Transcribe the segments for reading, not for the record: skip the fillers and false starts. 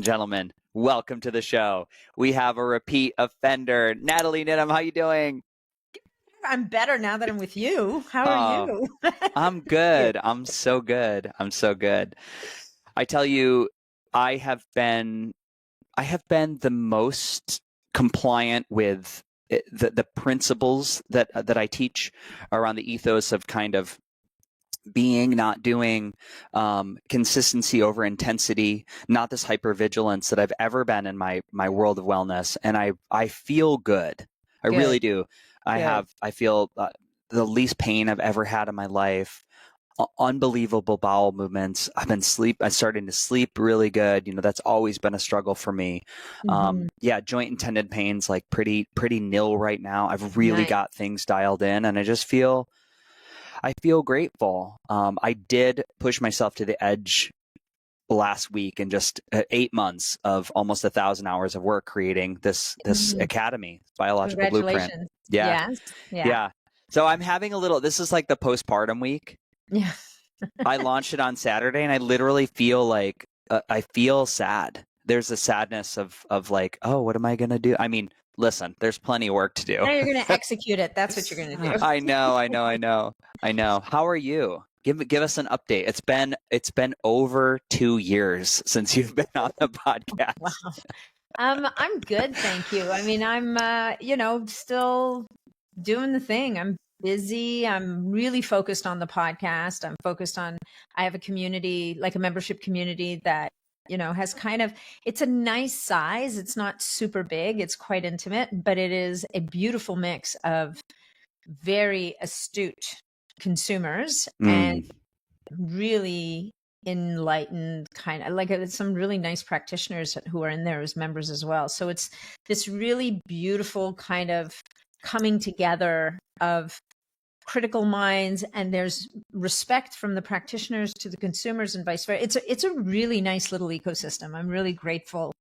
gentlemen, welcome to the show. We have a repeat offender, Nathalie Niddam. How you doing? I'm better now that I'm with you. How are you? I'm good. I'm so good. I'm so good. I tell you, I have been the most compliant with the principles that I teach around the ethos of kind of being, not doing, consistency over intensity, not this hypervigilance that I've ever been in my world of wellness. And I feel good. I really do. I feel the least pain I've ever had in my life. Unbelievable bowel movements. I'm starting to sleep really good. That's always been a struggle for me. Joint and tendon pains, like pretty nil right now. I've really got things dialed in, and I feel grateful. I did push myself to the edge last week, and just 8 months of almost 1,000 hours of work creating this academy, Biological Blueprint. Yeah. So I'm having this is like the postpartum week. Yeah. I launched it on Saturday, and I literally feel like I feel sad. There's a sadness of like, oh, what am I going to do? I mean, listen, there's plenty of work to do. Now you're going to execute it. That's what you're going to do. I know. How are you? Give us an update. It's been over 2 years since you've been on the podcast. Wow. I'm good, thank you. I mean, I'm still doing the thing. I'm busy. I'm really focused on the podcast. I have a community, like a membership community that has it's a nice size. It's not super big. It's quite intimate, but it is a beautiful mix of very astute consumers and really enlightened some really nice practitioners who are in there as members as well. So it's this really beautiful kind of coming together of critical minds, and there's respect from the practitioners to the consumers and vice versa. It's a really nice little ecosystem. I'm really grateful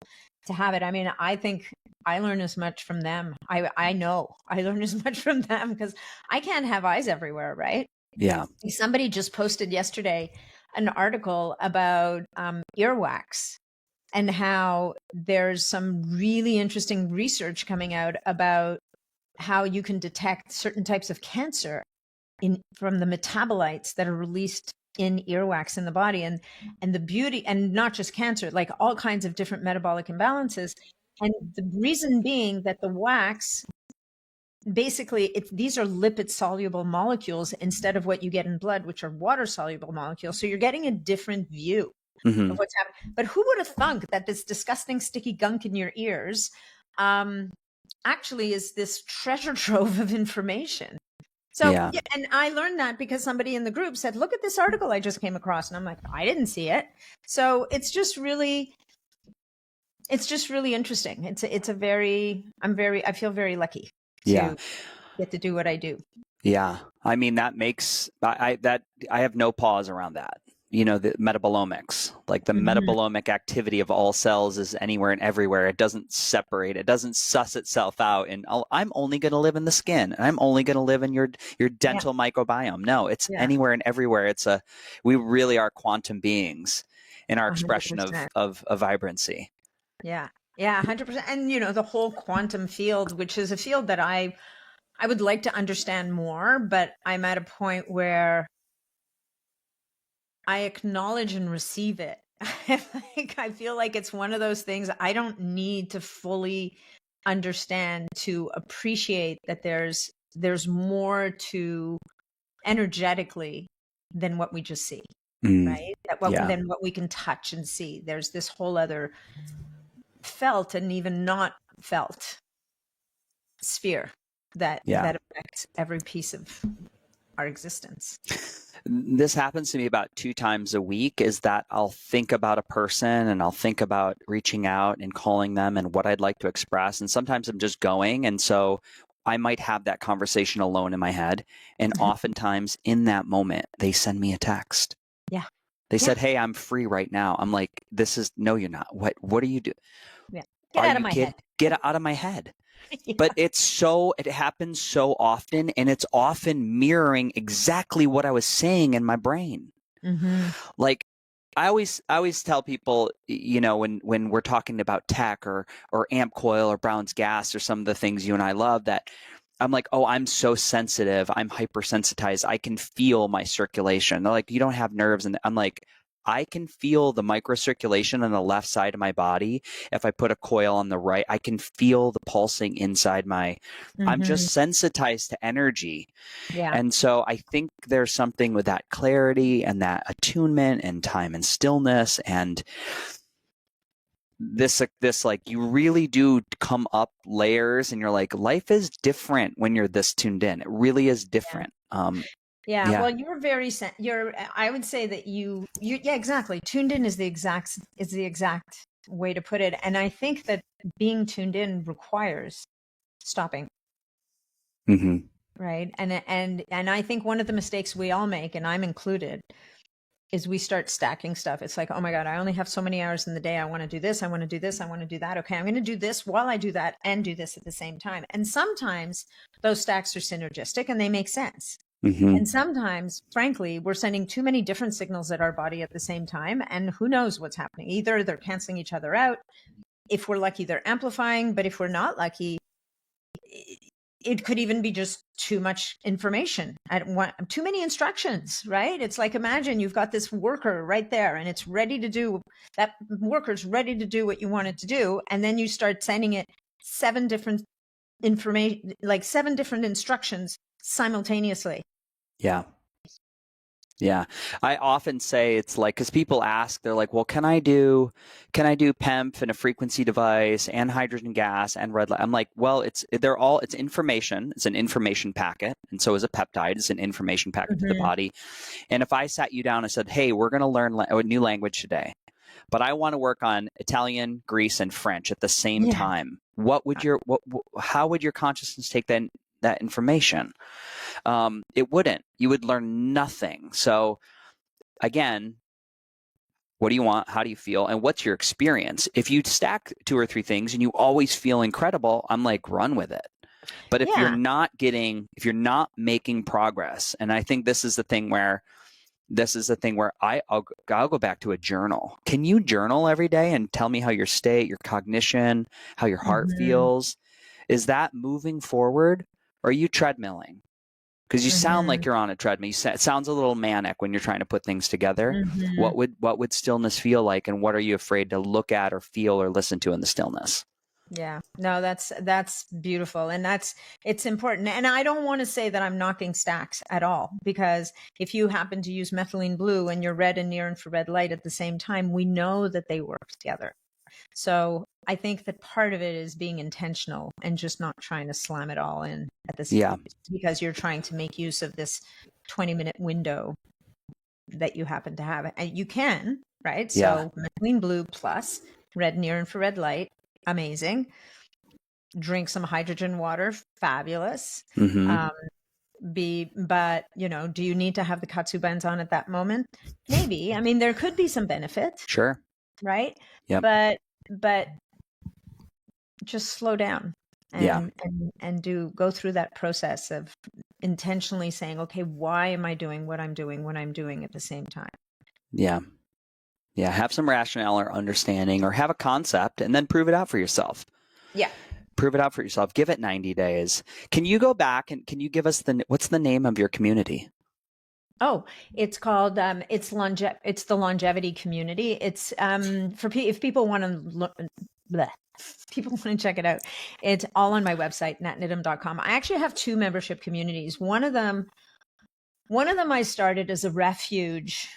to have it. I mean, I think I learn as much from them. I know I learn as much from them because I can't have eyes everywhere, right? Yeah. Somebody just posted yesterday an article about earwax and how there's some really interesting research coming out about how you can detect certain types of cancer from the metabolites that are released in earwax in the body, and the beauty, and not just cancer, like all kinds of different metabolic imbalances. And the reason being that the wax, basically, these are lipid soluble molecules instead of what you get in blood, which are water soluble molecules. So you're getting a different view of what's happening. But who would have thunk that this disgusting sticky gunk in your ears actually is this treasure trove of information? So, and I learned that because somebody in the group said, look at this article I just came across. And I'm like, I didn't see it. So it's just really interesting. I feel very lucky to get to do what I do. Yeah. I mean, that makes, I have no pause around that. The metabolomics, like the metabolomic activity of all cells is anywhere and everywhere. It doesn't separate. It doesn't suss itself out. And I'm only going to live in the skin, and I'm only going to live in your dental microbiome. No, it's anywhere and everywhere. We really are quantum beings in our expression 100%. of vibrancy. Yeah. Yeah. 100%. And the whole quantum field, which is a field that I would like to understand more, but I'm at a point where I acknowledge and receive it. I feel like it's one of those things I don't need to fully understand to appreciate that there's more to energetically than what we just see, right? Than what we can touch and see. There's this whole other felt and even not felt sphere that affects every piece of our existence. This happens to me about 2 times a week, is that I'll think about a person and I'll think about reaching out and calling them and what I'd like to express. And sometimes I'm just going. And so I might have that conversation alone in my head. And oftentimes in that moment, they send me a text. Yeah. They said, hey, I'm free right now. I'm like, no, you're not. What are you doing? Yeah. Get out of my head. Get out of my head. But it happens so often, and it's often mirroring exactly what I was saying in my brain. Like, I always tell people, when we're talking about tech or amp coil or Brown's gas or some of the things you and I love, that I'm like, oh, I'm so sensitive. I'm hypersensitized. I can feel my circulation. They're like, you don't have nerves. And I'm like, I can feel the microcirculation on the left side of my body. If I put a coil on the right, I can feel the pulsing inside I'm just sensitized to energy. Yeah. And so I think there's something with that clarity and that attunement and time and stillness and this like you really do come up layers, and you're like, life is different when you're this tuned in. It really is different. Yeah. Well, you're very, I would say that yeah, exactly. Tuned in is the exact way to put it. And I think that being tuned in requires stopping. Mm-hmm. Right. And I think one of the mistakes we all make, and I'm included, is we start stacking stuff. It's like, oh my God, I only have so many hours in the day. I want to do this. I want to do this. I want to do that. Okay, I'm going to do this while I do that and do this at the same time. And sometimes those stacks are synergistic and they make sense. Mm-hmm. And sometimes, frankly, we're sending too many different signals at our body at the same time. And who knows what's happening? Either they're canceling each other out. If we're lucky, they're amplifying. But if we're not lucky, it could even be just too much information, too many instructions, right? It's like, imagine you've got this worker right there and it's ready to do, that worker's ready to do what you want it to do. And then you start sending it 7 different instructions simultaneously. Yeah. Yeah. I often say it's like, because people ask, they're like, well, can I do PEMF and a frequency device and hydrogen gas and red light? I'm like, well, it's information. It's an information packet. And so is a peptide. It's an information packet to the body. And if I sat you down and said, hey, we're going to learn a new language today, but I want to work on Italian, Greece, and French at the same time, how would your consciousness take that information? It wouldn't. You would learn nothing. So again, what do you want? How do you feel? And what's your experience? If you stack 2 or 3 things and you always feel incredible, I'm like, run with it. But if you're not making progress, and I think this is the thing where I'll go back to a journaal. Can you journal every day and tell me how your state, your cognition, how your heart feels? Is that moving forward? Or are you treadmilling? Because you sound like you're on a treadmill. It sounds a little manic when you're trying to put things together. What would stillness feel like, and what are you afraid to look at or feel or listen to in the stillness? Yeah, no, that's beautiful. And it's important. And I don't want to say that I'm knocking stacks at all, because if you happen to use methylene blue and your red and near infrared light at the same time, we know that they work together. So I think that part of it is being intentional and just not trying to slam it all in at the same time, because you're trying to make use of this 20-minute window that you happen to have. And you can, right? So methylene blue plus red near infrared light, amazing. Drink some hydrogen water, fabulous. But do you need to have the katsu bands on at that moment? Maybe. I mean, there could be some benefit. Sure. Right? Yep. But just slow down and go through that process of intentionally saying, okay, why am I doing what I'm doing when I'm doing at the same time? Yeah. Yeah. Have some rationale or understanding, or have a concept and then prove it out for yourself. Yeah. Prove it out for yourself. Give it 90 days. Can you go back and can you give us what's the name of your community? Oh, it's called, it's the longevity community. It's, if people want to people want to check it out, it's all on my website, natniddam.com. I actually have 2 membership communities. One of them I started as a refuge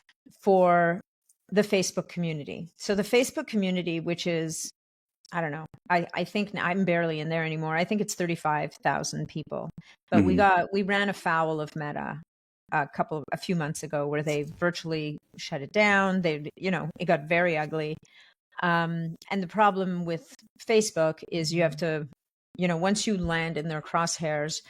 for the Facebook community. So the Facebook community, which is, I don't know, I think I'm barely in there anymore. I think it's 35,000 people, but we ran afoul of Meta a few months ago, where they virtually shut it down. It got very ugly. And the problem with Facebook is you have to, once you land in their crosshairs,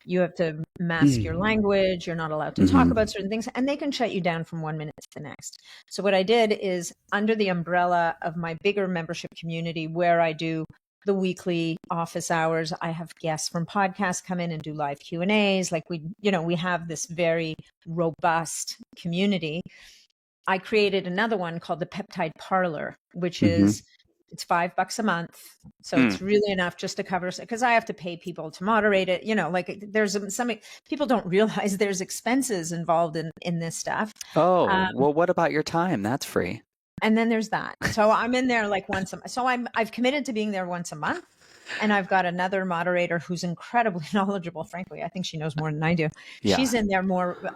you have to mask your language. You're not allowed to talk about certain things, and they can shut you down from one minute to the next. So what I did is, under the umbrella of my bigger membership community, where I do the weekly office hours, I have guests from podcasts come in and do live Q&As. Like we have this very robust community. I created another one called the Peptide Parlor, which Mm-hmm. is it's $5 a month. So it's really enough just to cover, because I have to pay people to moderate it. Like there's some people don't realize there's expenses involved in this stuff. Oh, well, what about your time? That's free. And then there's that. So I'm in there like once a month. So I've committed to being there once a month. And I've got another moderator who's incredibly knowledgeable, frankly. I think she knows more than I do. Yeah. She's in there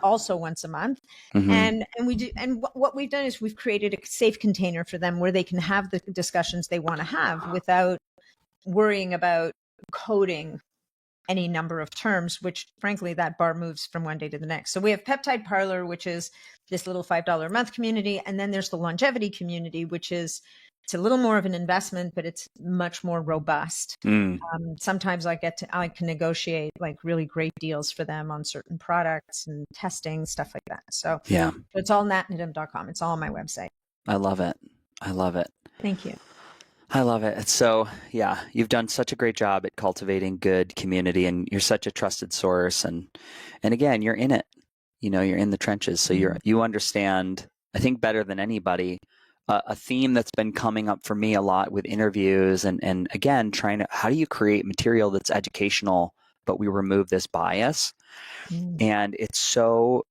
also once a month. Mm-hmm. And we do, and what we've done is we've created a safe container for them where they can have the discussions they want to have without worrying about coding any number of terms, which frankly, that bar moves from one day to the next. So we have Peptide Parlor, which is this little $5 a month community. And then there's the longevity community, which is, it's a little more of an investment, but it's much more robust. Sometimes I can negotiate like really great deals for them on certain products and testing, stuff like that. So yeah, it's all natniddam.com. It's all on my website. I love it. I love it. Thank you. I love it. So yeah, you've done such a great job at cultivating good community, and you're such a trusted source. And again, you're in it, you're in the trenches. So you understand, I think better than anybody, a theme that's been coming up for me a lot with interviews and again, how do you create material that's educational, but we remove this bias? And it's so,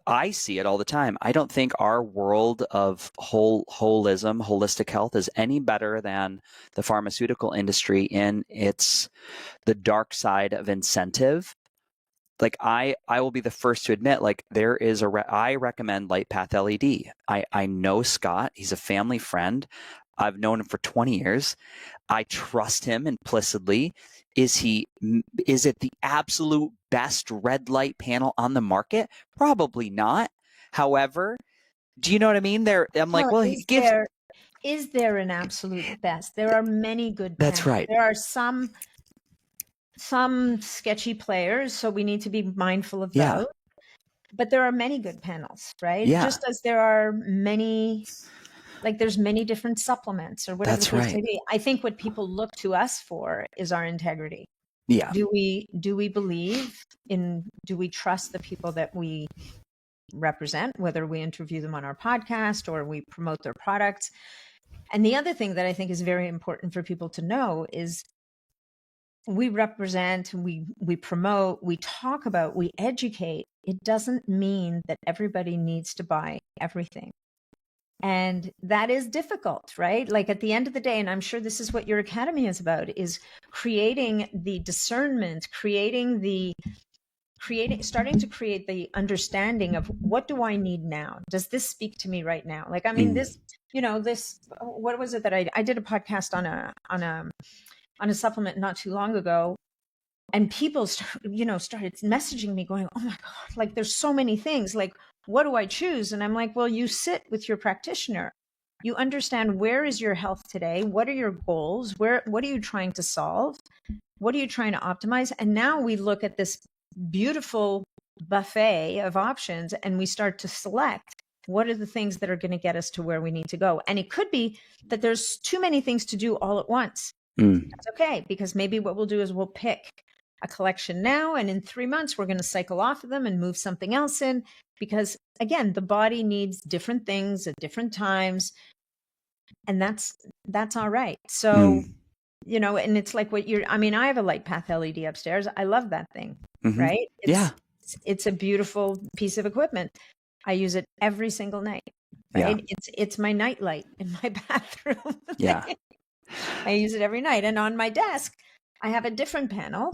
I see it all the time. I don't think our world of holistic health is any better than the pharmaceutical industry in the dark side of incentive. Like I will be the first to admit, like there is I recommend LightPath LED. I know Scott. He's a family friend. I've known him for 20 years. I trust him implicitly. Is it the absolute best red light panel on the market? Probably not. However, do you know what I mean? I'm like, well, he gives. Is there an absolute best? There are many good panels. That's right. There are some sketchy players, so we need to be mindful of those. But there are many good panels, right? Yeah. Just as there are many, like there's many different supplements or whatever the case may be. I think what people look to us for is our integrity. Yeah. Do we believe in? Do we trust the people that we represent, whether we interview them on our podcast or we promote their products? And the other thing that I think is very important for people to know is we represent, we promote, we talk about, we educate. It doesn't mean that everybody needs to buy everything. And that is difficult, right? Like at the end of the day, and I'm sure this is what your academy is about, is creating the discernment, starting to create the understanding of what do I need now? Does this speak to me right now? Like, I mean, what was it that I did a podcast on a supplement not too long ago, and people started messaging me going, oh my God, like there's so many things, like, what do I choose? And I'm like, well, you sit with your practitioner, you understand where is your health today? What are your goals? What are you trying to solve? What are you trying to optimize? And now we look at this beautiful buffet of options and we start to select what are the things that are going to get us to where we need to go. And it could be that there's too many things to do all at once. That's okay, because maybe what we'll do is we'll pick a collection now, and in 3 months, we're going to cycle off of them and move something else in, because again, the body needs different things at different times. And that's all right. So, and it's like I have a LightPath LED upstairs. I love that thing, right? It's a beautiful piece of equipment. I use it every single night, right? Yeah. It's my night light in my bathroom. Yeah. I use it every night. And on my desk, I have a different panel,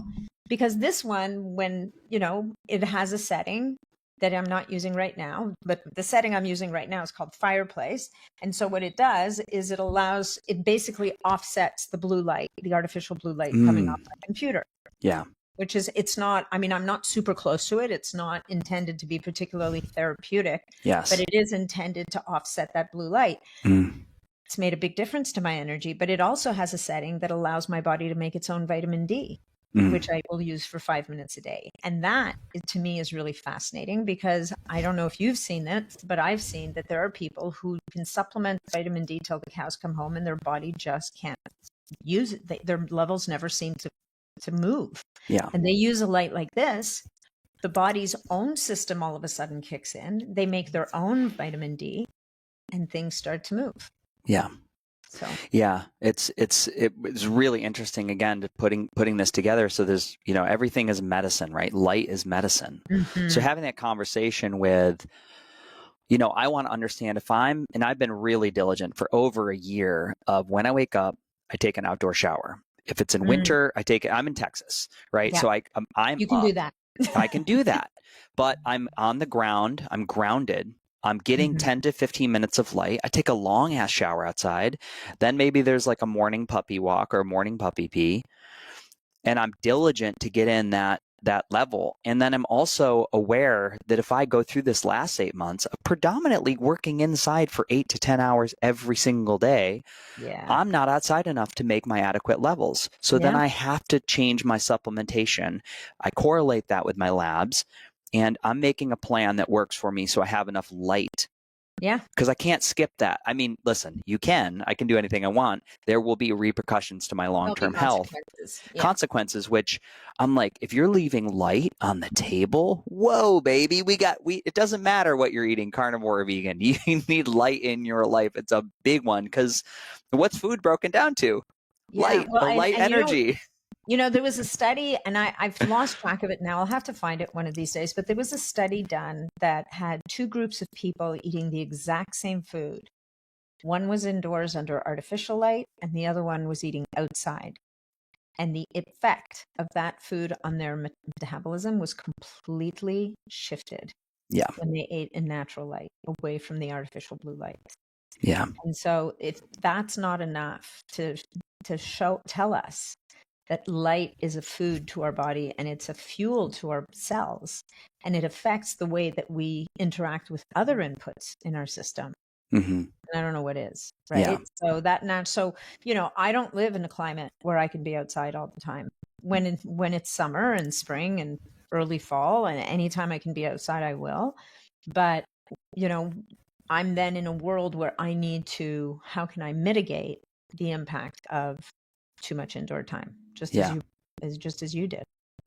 because this one, when, it has a setting that I'm not using right now, but the setting I'm using right now is called Fireplace. And so what it does is it basically offsets the blue light, the artificial blue light coming off my computer. Yeah. Which is, I'm not super close to it. It's not intended to be particularly therapeutic. Yes. But it is intended to offset that blue light. It's made a big difference to my energy, but it also has a setting that allows my body to make its own vitamin D, which I will use for 5 minutes a day. And that, to me, is really fascinating, because I don't know if you've seen it, but I've seen that there are people who can supplement vitamin D till the cows come home and their body just can't use it. Their levels never seem to move. Yeah. And they use a light like this the body's own system all of a sudden kicks in. They make their own vitamin D and things start to move. Yeah. So yeah, it's really interesting again to putting this together. So there's, everything is medicine, right? Light is medicine. So having that conversation with, I want to understand and I've been really diligent for over a year of when I wake up, I take an outdoor shower. If it's in winter, I'm in Texas, right? Yeah. So I'm you can up. do that. I can do that, but I'm on the ground. I'm grounded. I'm getting 10 to 15 minutes of light. I take a long ass shower outside. Then maybe there's like a morning puppy walk or a morning puppy pee. And I'm diligent to get in that level. And then I'm also aware that if I go through this last 8 months of predominantly working inside for 8 to 10 hours every single day, I'm not outside enough to make my adequate levels. So then I have to change my supplementation. I correlate that with my labs. And I'm making a plan that works for me so I have enough light. Yeah. Because I can't skip that. I mean, listen, I can do anything I want. There will be repercussions to my long-term health. Consequences, which I'm like, if you're leaving light on the table, whoa, baby, it doesn't matter what you're eating, carnivore or vegan. You need light in your life. It's a big one because what's food broken down to? Light, light energy. There was a study, and I've lost track of it now. I'll have to find it one of these days. But there was a study done that had two groups of people eating the exact same food. One was indoors under artificial light, and the other one was eating outside. And the effect of that food on their metabolism was completely shifted. Yeah. When they ate in natural light, away from the artificial blue light. Yeah. And so if that's not enough to tell us that light is a food to our body and it's a fuel to our cells, and it affects the way that we interact with other inputs in our system. And I don't know what is, right? Yeah. So I don't live in a climate where I can be outside all the time. When it's summer and spring and early fall, and anytime I can be outside, I will. But I'm then in a world where I need to, how can I mitigate the impact of too much indoor time, just as you did.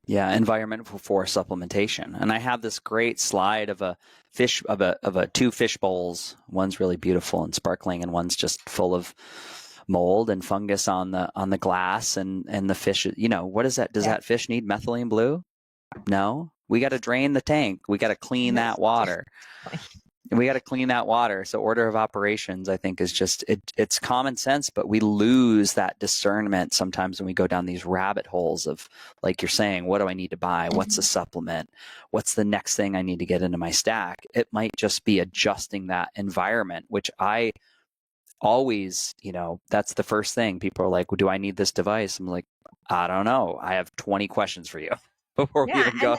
Yeah, environmental force supplementation. And I have this great slide of a two fish bowls. One's really beautiful and sparkling, and one's just full of mold and fungus on the glass, and the fish, what is that? Does that fish need methylene blue? No. We got to drain the tank. We got to clean that water. We got to clean that water. So order of operations, I think, is just, it's common sense, but we lose that discernment sometimes when we go down these rabbit holes of, like you're saying, what do I need to buy? What's a supplement? What's the next thing I need to get into my stack? It might just be adjusting that environment, which I always, that's the first thing. People are like, well, do I need this device? I'm like, I don't know. I have 20 questions for you. Before we even go.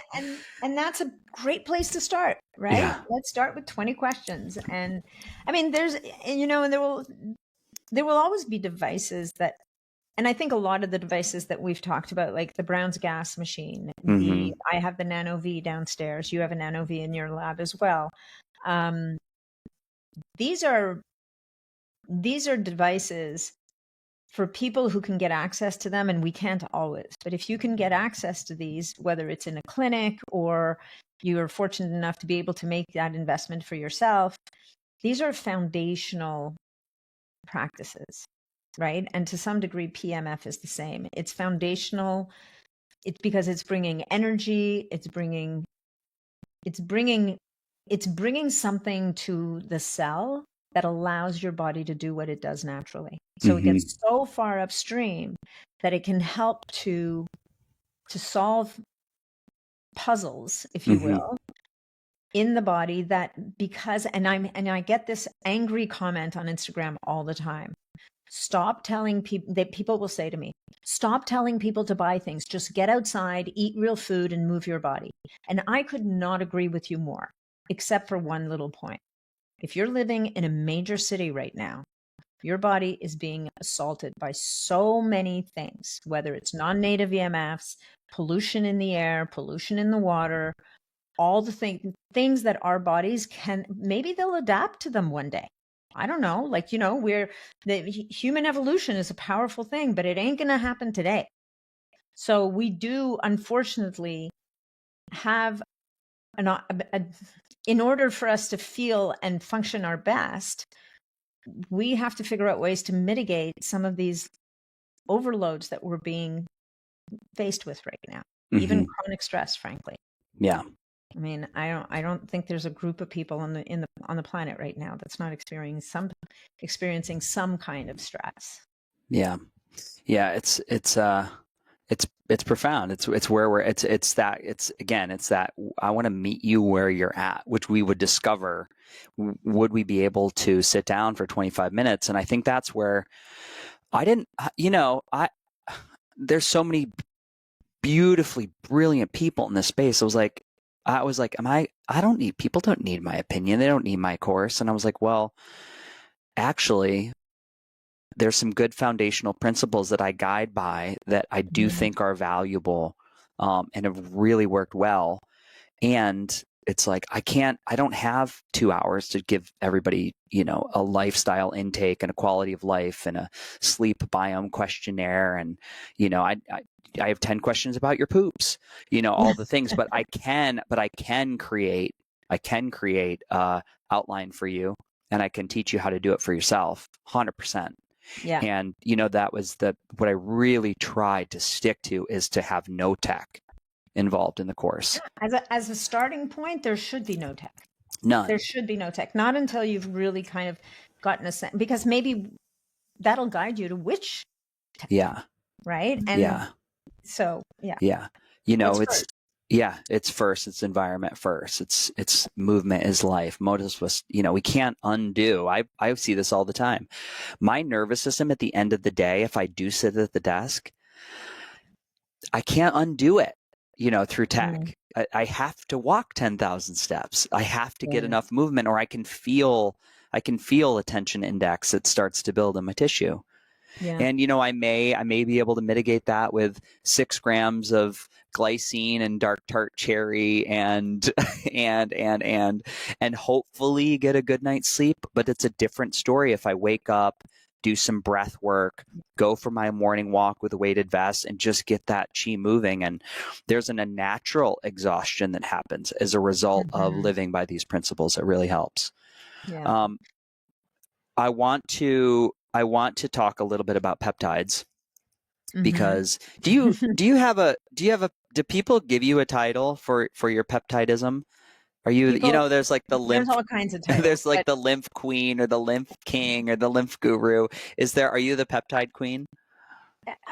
And that's a great place to start, right? Yeah. Let's start with 20 questions. And I mean, and there will always be devices that, and I think a lot of the devices that we've talked about, like the Brown's gas machine, I have the Nano V downstairs. You have a Nano V in your lab as well. These are devices for people who can get access to them, and we can't always. But if you can get access to these, whether it's in a clinic or you're fortunate enough to be able to make that investment for yourself, these are foundational practices, right? And to some degree, PEMF is the same. It's foundational. It's because it's bringing energy. It's bringing something to the cell that allows your body to do what it does naturally. So it gets so far upstream that it can help to solve puzzles, if you will, in the body, that because, and I get this angry comment on Instagram all the time. Stop telling people, that people will say to me, stop telling people to buy things, just get outside, eat real food and move your body. And I could not agree with you more, except for one little point. If you're living in a major city right now, your body is being assaulted by so many things, whether it's non-native EMFs, pollution in the air, pollution in the water, all the things that our bodies maybe they'll adapt to them one day. I don't know, the human evolution is a powerful thing, but it ain't going to happen today. So we do, unfortunately, have in order for us to feel and function our best, we have to figure out ways to mitigate some of these overloads that we're being faced with right now, even chronic stress, frankly. Yeah. I mean, I don't think there's a group of people on the planet right now that's not experiencing some kind of stress. Yeah. Yeah. It's profound. It's where it's that I want to meet you where you're at, which we would discover. Would we be able to sit down for 25 minutes? And I think that's where there's so many beautifully brilliant people in this space. I was like, people don't need my opinion. They don't need my course. And I was like, well, actually, there's some good foundational principles that I guide by that I do think are valuable, and have really worked well. And it's like, I don't have 2 hours to give everybody, a lifestyle intake and a quality of life and a sleep biome questionnaire. And, I have 10 questions about your poops, all the things, but I can create a outline for you, and I can teach you how to do it for yourself 100%. Yeah. And, that was what I really tried to stick to, is to have no tech involved in the course. As a starting point, there should be no tech. None. There should be no tech. Not until you've really kind of gotten a sense, because maybe that'll guide you to which tech. Yeah. Right. And yeah. So, yeah. Yeah. It's first, it's environment first. It's movement is life. Most of us, we can't undo. I see this all the time. My nervous system at the end of the day, if I do sit at the desk, I can't undo it, through tech. I have to walk 10,000 steps. I have to get enough movement, or I can feel a tension index that starts to build in my tissue. Yeah. And, I may be able to mitigate that with 6 grams of glycine and dark tart cherry and hopefully get a good night's sleep. But it's a different story if I wake up, do some breath work, go for my morning walk with a weighted vest, and just get that chi moving. And there's a natural exhaustion that happens as a result of living by these principles. It really helps. Yeah. I want to talk a little bit about peptides, because do people give you a title for your peptidism? Are you, there's like the lymph, there's all kinds of titles, there's like the lymph queen or the lymph king or the lymph guru. Are you the peptide queen?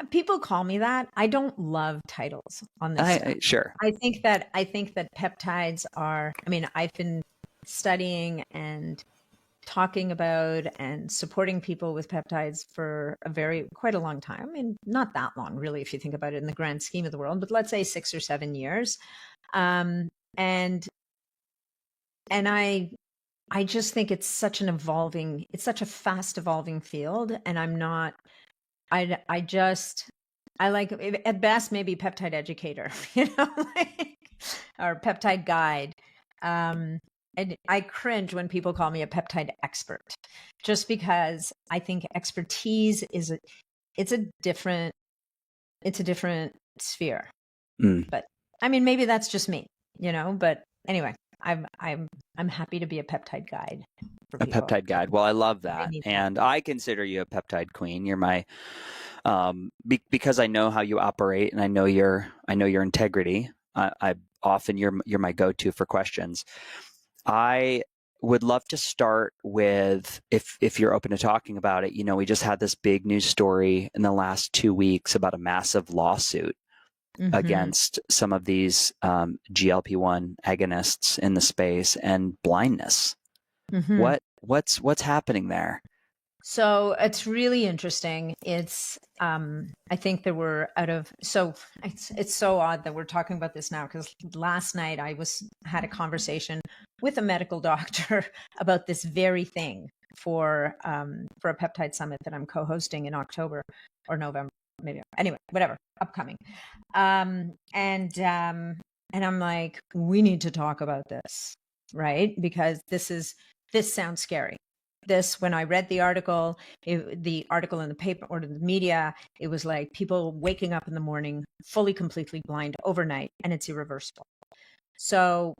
People call me that. I don't love titles on this. Sure. I think that peptides are, I've been studying and talking about and supporting people with peptides for quite a long time. Not that long, really, if you think about it in the grand scheme of the world, but let's say 6 or 7 years. And I just think it's such a fast evolving field. And I like, at best, maybe peptide educator, or peptide guide. And I cringe when people call me a peptide expert, just because I think expertise is a different sphere. But maybe that's just me, but anyway, I'm happy to be a peptide guide for people. A peptide guide. Well, I love that. And I consider you a peptide queen. You're my, because I know how you operate, and I know your integrity. I often, you're my go-to for questions. I would love to start with, if you're open to talking about it, we just had this big news story in the last 2 weeks about a massive lawsuit against some of these GLP-1 agonists in the space, and blindness. What's happening there? So it's really interesting. It's, I think there were it's so odd that we're talking about this now, because last night I had a conversation with a medical doctor about this very thing for a peptide summit that I'm co-hosting in October or November, maybe. Anyway, whatever, upcoming. And I'm like, we need to talk about this, right? Because this sounds scary. When I read the article in the paper or the media, it was like people waking up in the morning fully, completely blind overnight, and it's irreversible. So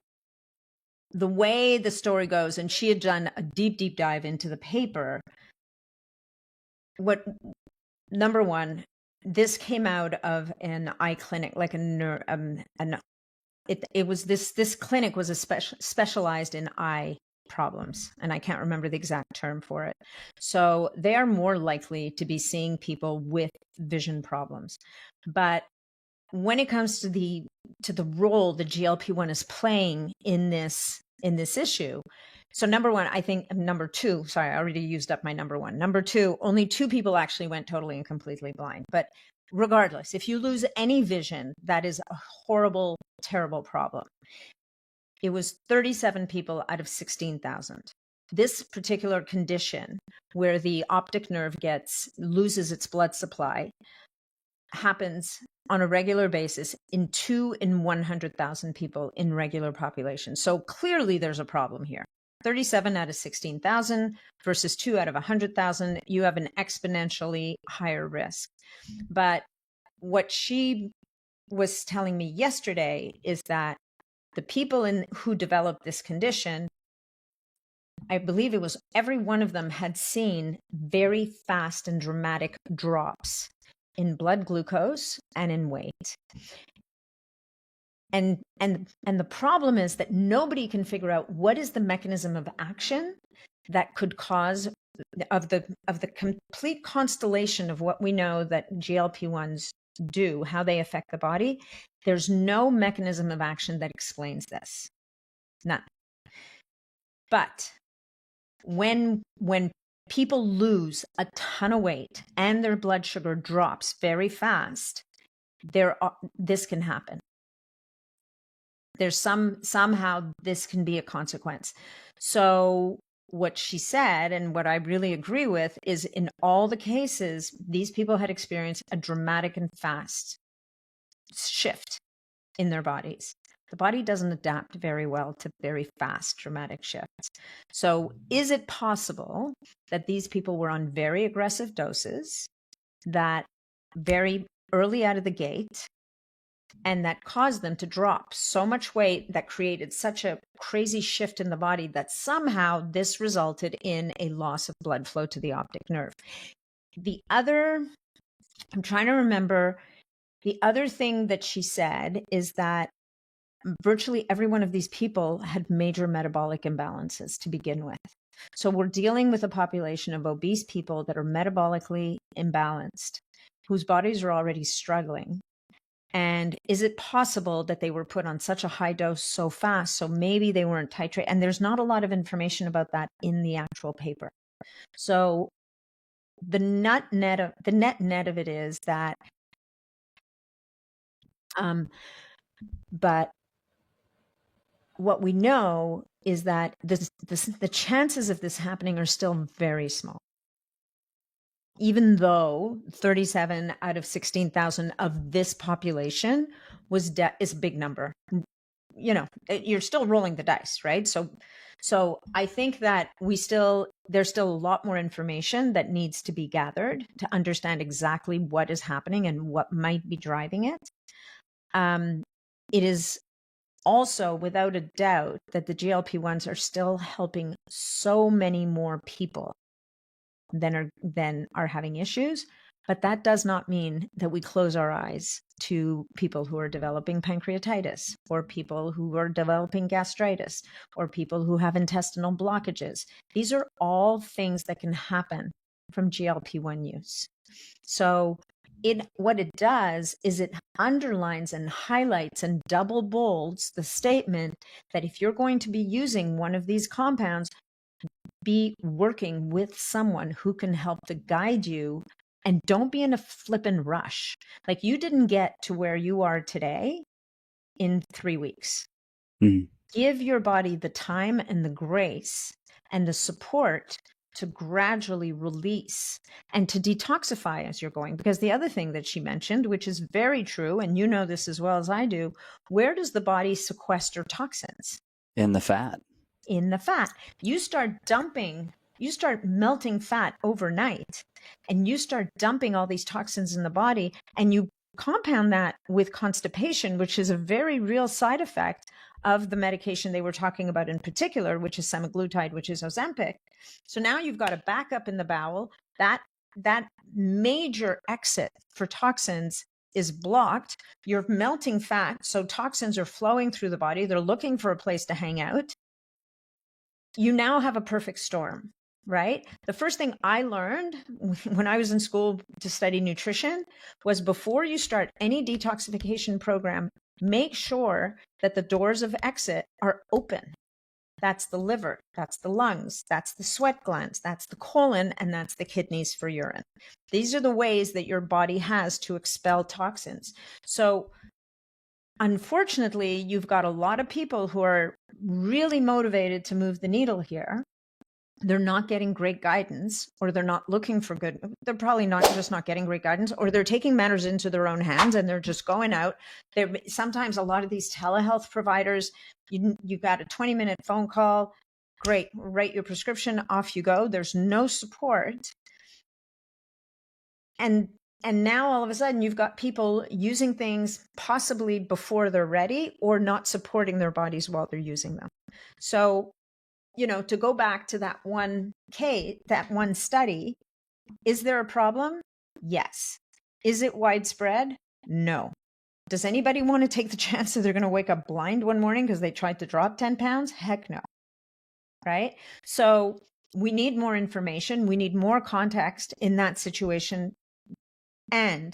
the way the story goes, and she had done a deep dive into the paper. Number one, this came out of an eye clinic, like this clinic was specialized in eye problems, and I can't remember the exact term for it. So they are more likely to be seeing people with vision problems. But when it comes to the role the GLP-1 is playing in this issue, so number two, sorry, I already used up my number one. Number two, only 2 people actually went totally and completely blind. But regardless, if you lose any vision, that is a horrible, terrible problem. It was 37 people out of 16,000. This particular condition, where the optic nerve loses its blood supply, happens on a regular basis in 2 in 100,000 people in regular population. So clearly there's a problem here. 37 out of 16,000 versus 2 out of 100,000, you have an exponentially higher risk. But what she was telling me yesterday is that the people who developed this condition, I believe it was every one of them had seen very fast and dramatic drops in blood glucose and in weight. And the problem is that nobody can figure out what is the mechanism of action that could cause of the complete constellation of what we know that GLP-1s do, how they affect the body. There's no mechanism of action that explains this. None. But when people lose a ton of weight and their blood sugar drops very fast, this can happen. There's somehow this can be a consequence. So what she said, and what I really agree with, is in all the cases, these people had experienced a dramatic and fast shift in their bodies. The body doesn't adapt very well to very fast, dramatic shifts. So is it possible that these people were on very aggressive doses that very early out of the gate, and that caused them to drop so much weight that created such a crazy shift in the body that somehow this resulted in a loss of blood flow to the optic nerve? I'm trying to remember, the other thing that she said is that virtually every one of these people had major metabolic imbalances to begin with. So we're dealing with a population of obese people that are metabolically imbalanced, whose bodies are already struggling. And is it possible that they were put on such a high dose so fast, so maybe they weren't titrated? And there's not a lot of information about that in the actual paper. So the net net of it is that, but what we know is that the chances of this happening are still very small. Even though 37 out of 16,000 of this population is a big number, you're still rolling the dice, right? So I think that there's still a lot more information that needs to be gathered to understand exactly what is happening and what might be driving it. It is also without a doubt that the GLP-1s are still helping so many more people than are having issues. But that does not mean that we close our eyes to people who are developing pancreatitis, or people who are developing gastritis, or people who have intestinal blockages. These are all things that can happen from GLP-1 use. So what it does is it underlines and highlights and double bolds the statement that if you're going to be using one of these compounds, be working with someone who can help to guide you, and don't be in a flippin' rush. Like, you didn't get to where you are today in 3 weeks. Mm. Give your body the time and the grace and the support to gradually release and to detoxify as you're going. Because the other thing that she mentioned, which is very true, and you know this as well as I do, where does the body sequester toxins? In the fat. In the fat. You start melting fat overnight, and you start dumping all these toxins in the body, and you compound that with constipation, which is a very real side effect of the medication they were talking about in particular, which is semaglutide, which is Ozempic. So now you've got a backup in the bowel. That major exit for toxins is blocked. You're melting fat, so toxins are flowing through the body. They're looking for a place to hang out. You now have a perfect storm, right? The first thing I learned when I was in school to study nutrition was, before you start any detoxification program, make sure that the doors of exit are open. That's the liver, that's the lungs, that's the sweat glands, that's the colon, and that's the kidneys for urine. These are the ways that your body has to expel toxins. So unfortunately, you've got a lot of people who are really motivated to move the needle here. They're not getting great guidance, or they're not looking for good. They're probably not getting great guidance, or they're taking matters into their own hands and they're just going out. Sometimes a lot of these telehealth providers, you got a 20-minute phone call. Great. Write your prescription. Off you go. There's no support. And now all of a sudden you've got people using things possibly before they're ready, or not supporting their bodies while they're using them. So, to go back to that one study, is there a problem? Yes. Is it widespread? No. Does anybody want to take the chance that they're going to wake up blind one morning because they tried to drop 10 pounds? Heck no. Right? So we need more information. We need more context in that situation. And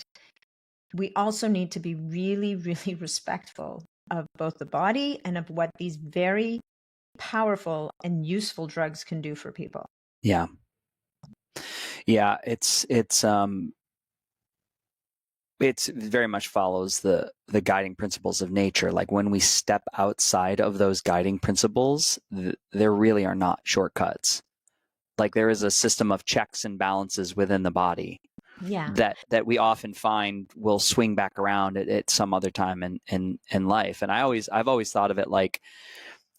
we also need to be really, really respectful of both the body and of what these very powerful and useful drugs can do for people. Yeah. It's very much follows the guiding principles of nature. Like, when we step outside of those guiding principles, there really are not shortcuts. Like, there is a system of checks and balances within the body. Yeah. That we often find will swing back around at some other time in life. And I've always thought of it like,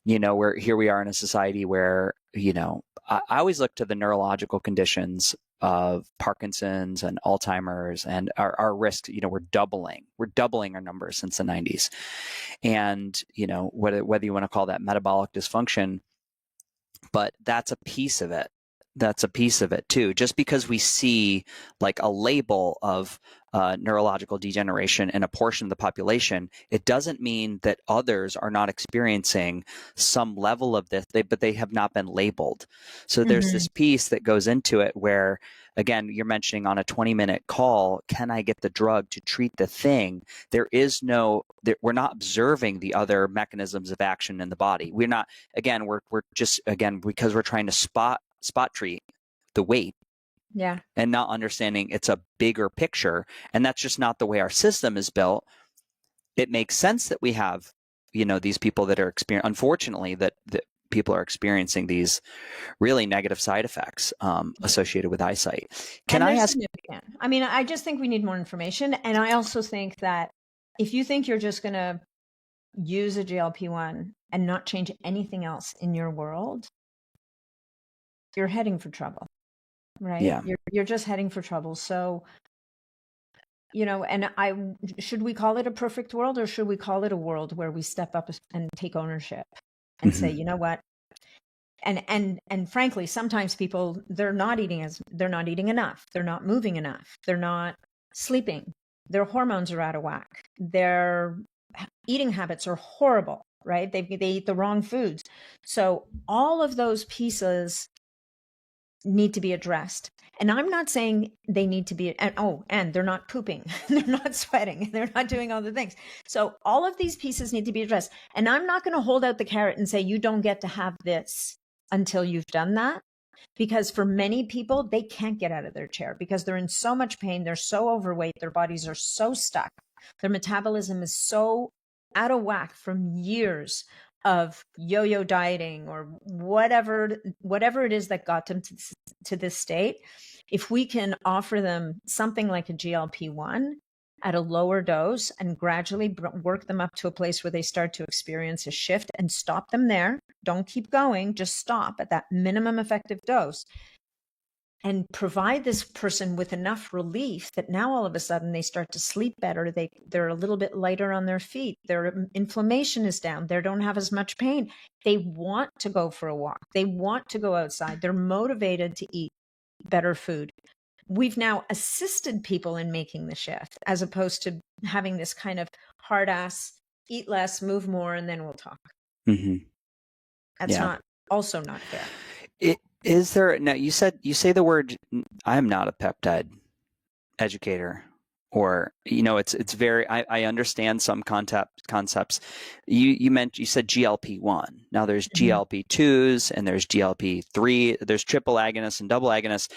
here we are in a society where, I always look to the neurological conditions of Parkinson's and Alzheimer's and our risks. We're doubling our numbers since the 90s. And, whether you want to call that metabolic dysfunction, but that's a piece of it. That's a piece of it too. Just because we see like a label of neurological degeneration in a portion of the population, it doesn't mean that others are not experiencing some level of this, but they have not been labeled. So there's this piece that goes into it where, again, you're mentioning on a 20-minute call, can I get the drug to treat the thing? We're not observing the other mechanisms of action in the body. We're not, again, we're just, again, because we're trying to spot treat the weight, and not understanding it's a bigger picture. And that's just not the way our system is built. It makes sense that we have, these people that are unfortunately, that people are experiencing these really negative side effects associated with eyesight. Can I ask? I mean, I just think we need more information. And I also think that if you think you're just going to use a GLP-1 and not change anything else in your world, you're heading for trouble, right? Yeah. You're just heading for trouble. So, and should we call it a perfect world, or should we call it a world where we step up and take ownership and say, you know what? And frankly, sometimes people, they're not eating enough. They're not moving enough. They're not sleeping. Their hormones are out of whack. Their eating habits are horrible, right? They eat the wrong foods. So all of those pieces need to be addressed. And I'm not saying they need to be, and they're not pooping, they're not sweating, they're not doing all the things. So all of these pieces need to be addressed. And I'm not going to hold out the carrot and say, you don't get to have this until you've done that. Because for many people, they can't get out of their chair because they're in so much pain. They're so overweight. Their bodies are so stuck. Their metabolism is so out of whack from years of yo-yo dieting or whatever it is that got them to this state. If we can offer them something like a GLP-1 at a lower dose and gradually work them up to a place where they start to experience a shift and stop them there, don't keep going, just stop at that minimum effective dose. and provide this person with enough relief that now all of a sudden they start to sleep better. They're a little bit lighter on their feet. Their inflammation is down. They don't have as much pain. They want to go for a walk. They want to go outside. They're motivated to eat better food. We've now assisted people in making the shift, as opposed to having this kind of hard ass, eat less, move more, and then we'll talk. Mm-hmm. That's also not fair. Is there, now you say the word, I'm not a peptide educator, or, it's very, I understand some concepts. You said GLP-1. Now there's GLP-2s and there's GLP-3, there's triple agonists and double agonists.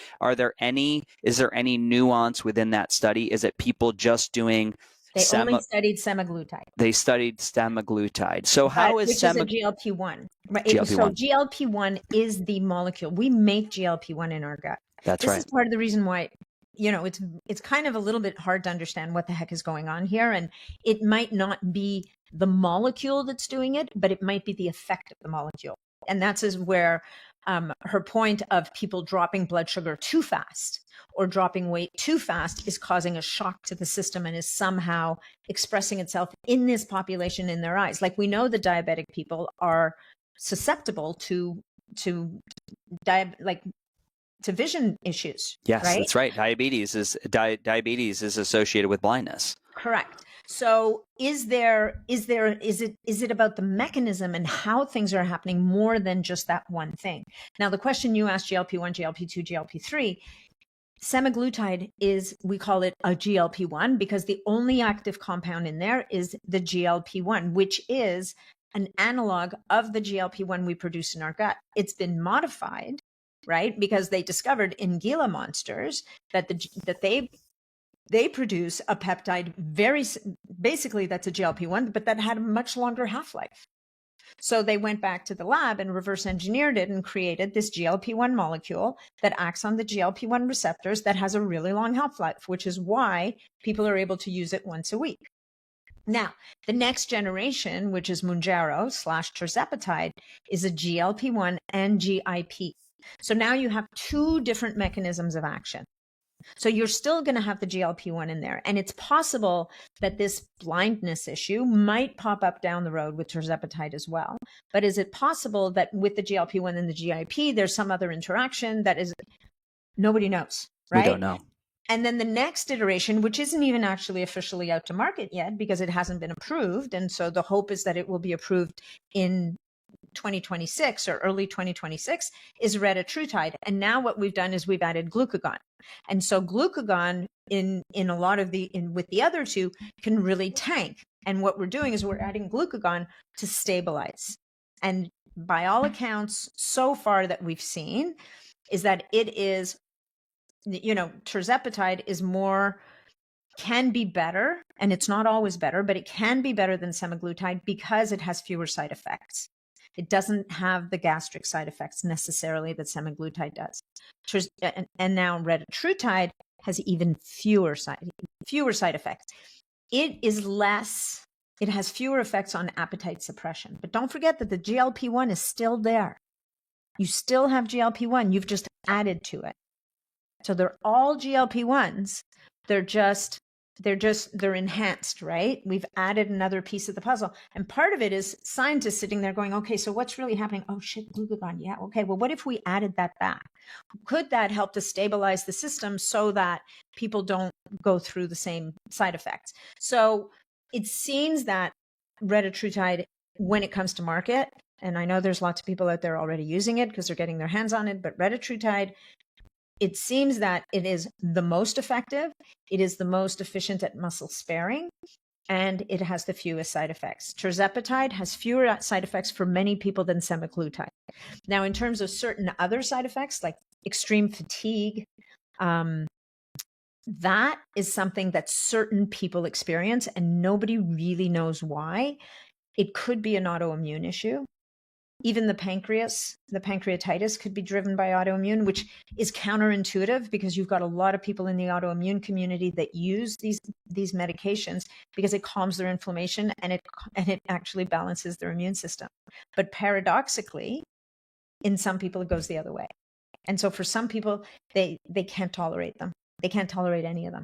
Is there any nuance within that study? Is it people just doing They only studied semaglutide. They studied semaglutide. So which is a GLP-1. Right? GLP-1. So GLP-1 is the molecule. We make GLP-1 in our gut. That's right. This is part of the reason why, it's kind of a little bit hard to understand what the heck is going on here. And it might not be the molecule that's doing it, but it might be the effect of the molecule. And that's where her point of people dropping blood sugar too fast or dropping weight too fast is causing a shock to the system and is somehow expressing itself in this population in their eyes. Like, we know the diabetic people are susceptible to vision issues. Yes, right? That's right. Diabetes is associated with blindness. Correct. So is it about the mechanism and how things are happening more than just that one thing? Now, the question you asked, GLP-1, GLP-2, GLP-3, semaglutide we call it a GLP-1 because the only active compound in there is the GLP-1, which is an analog of the GLP-1 we produce in our gut. It's been modified, right? Because they discovered in Gila monsters that they produce a peptide basically that's a GLP-1, but that had a much longer half-life. So they went back to the lab and reverse engineered it and created this GLP-1 molecule that acts on the GLP-1 receptors that has a really long half-life, which is why people are able to use it once a week. Now, the next generation, which is Mounjaro / tirzepatide, is a GLP-1 and GIP. So now you have two different mechanisms of action. So you're still going to have the GLP-1 in there. And it's possible that this blindness issue might pop up down the road with tirzepatide as well. But is it possible that with the GLP-1 and the GIP, there's some other interaction that is, nobody knows, right? We don't know. And then the next iteration, which isn't even actually officially out to market yet because it hasn't been approved. And so the hope is that it will be approved in 2026 or early 2026, is retatrutide. And now what we've done is we've added glucagon. And so glucagon in a lot of with the other two can really tank. And what we're doing is we're adding glucagon to stabilize. And by all accounts so far that we've seen is that it is, tirzepatide can be better, and it's not always better, but it can be better than semaglutide because it has fewer side effects. It doesn't have the gastric side effects necessarily that semaglutide does. And now retatrutide has even fewer side effects. It has fewer effects on appetite suppression. But don't forget that the GLP-1 is still there. You still have GLP-1. You've just added to it. So they're all GLP-1s. They're enhanced, right? We've added another piece of the puzzle. And part of it is scientists sitting there going, okay, so what's really happening? Oh shit, glucagon. Yeah. Okay. Well, what if we added that back? Could that help to stabilize the system so that people don't go through the same side effects? So it seems that retatrutide, when it comes to market, and I know there's lots of people out there already using it because they're getting their hands on it, but retatrutide, it seems that it is the most effective, it is the most efficient at muscle sparing, and it has the fewest side effects. Tirzepatide has fewer side effects for many people than semaglutide. Now, in terms of certain other side effects, like extreme fatigue, that is something that certain people experience, and nobody really knows why. It could be an autoimmune issue. Even the pancreatitis could be driven by autoimmune, which is counterintuitive because you've got a lot of people in the autoimmune community that use these medications because it calms their inflammation and it actually balances their immune system. But paradoxically, in some people, it goes the other way. And so for some people, they can't tolerate them. They can't tolerate any of them.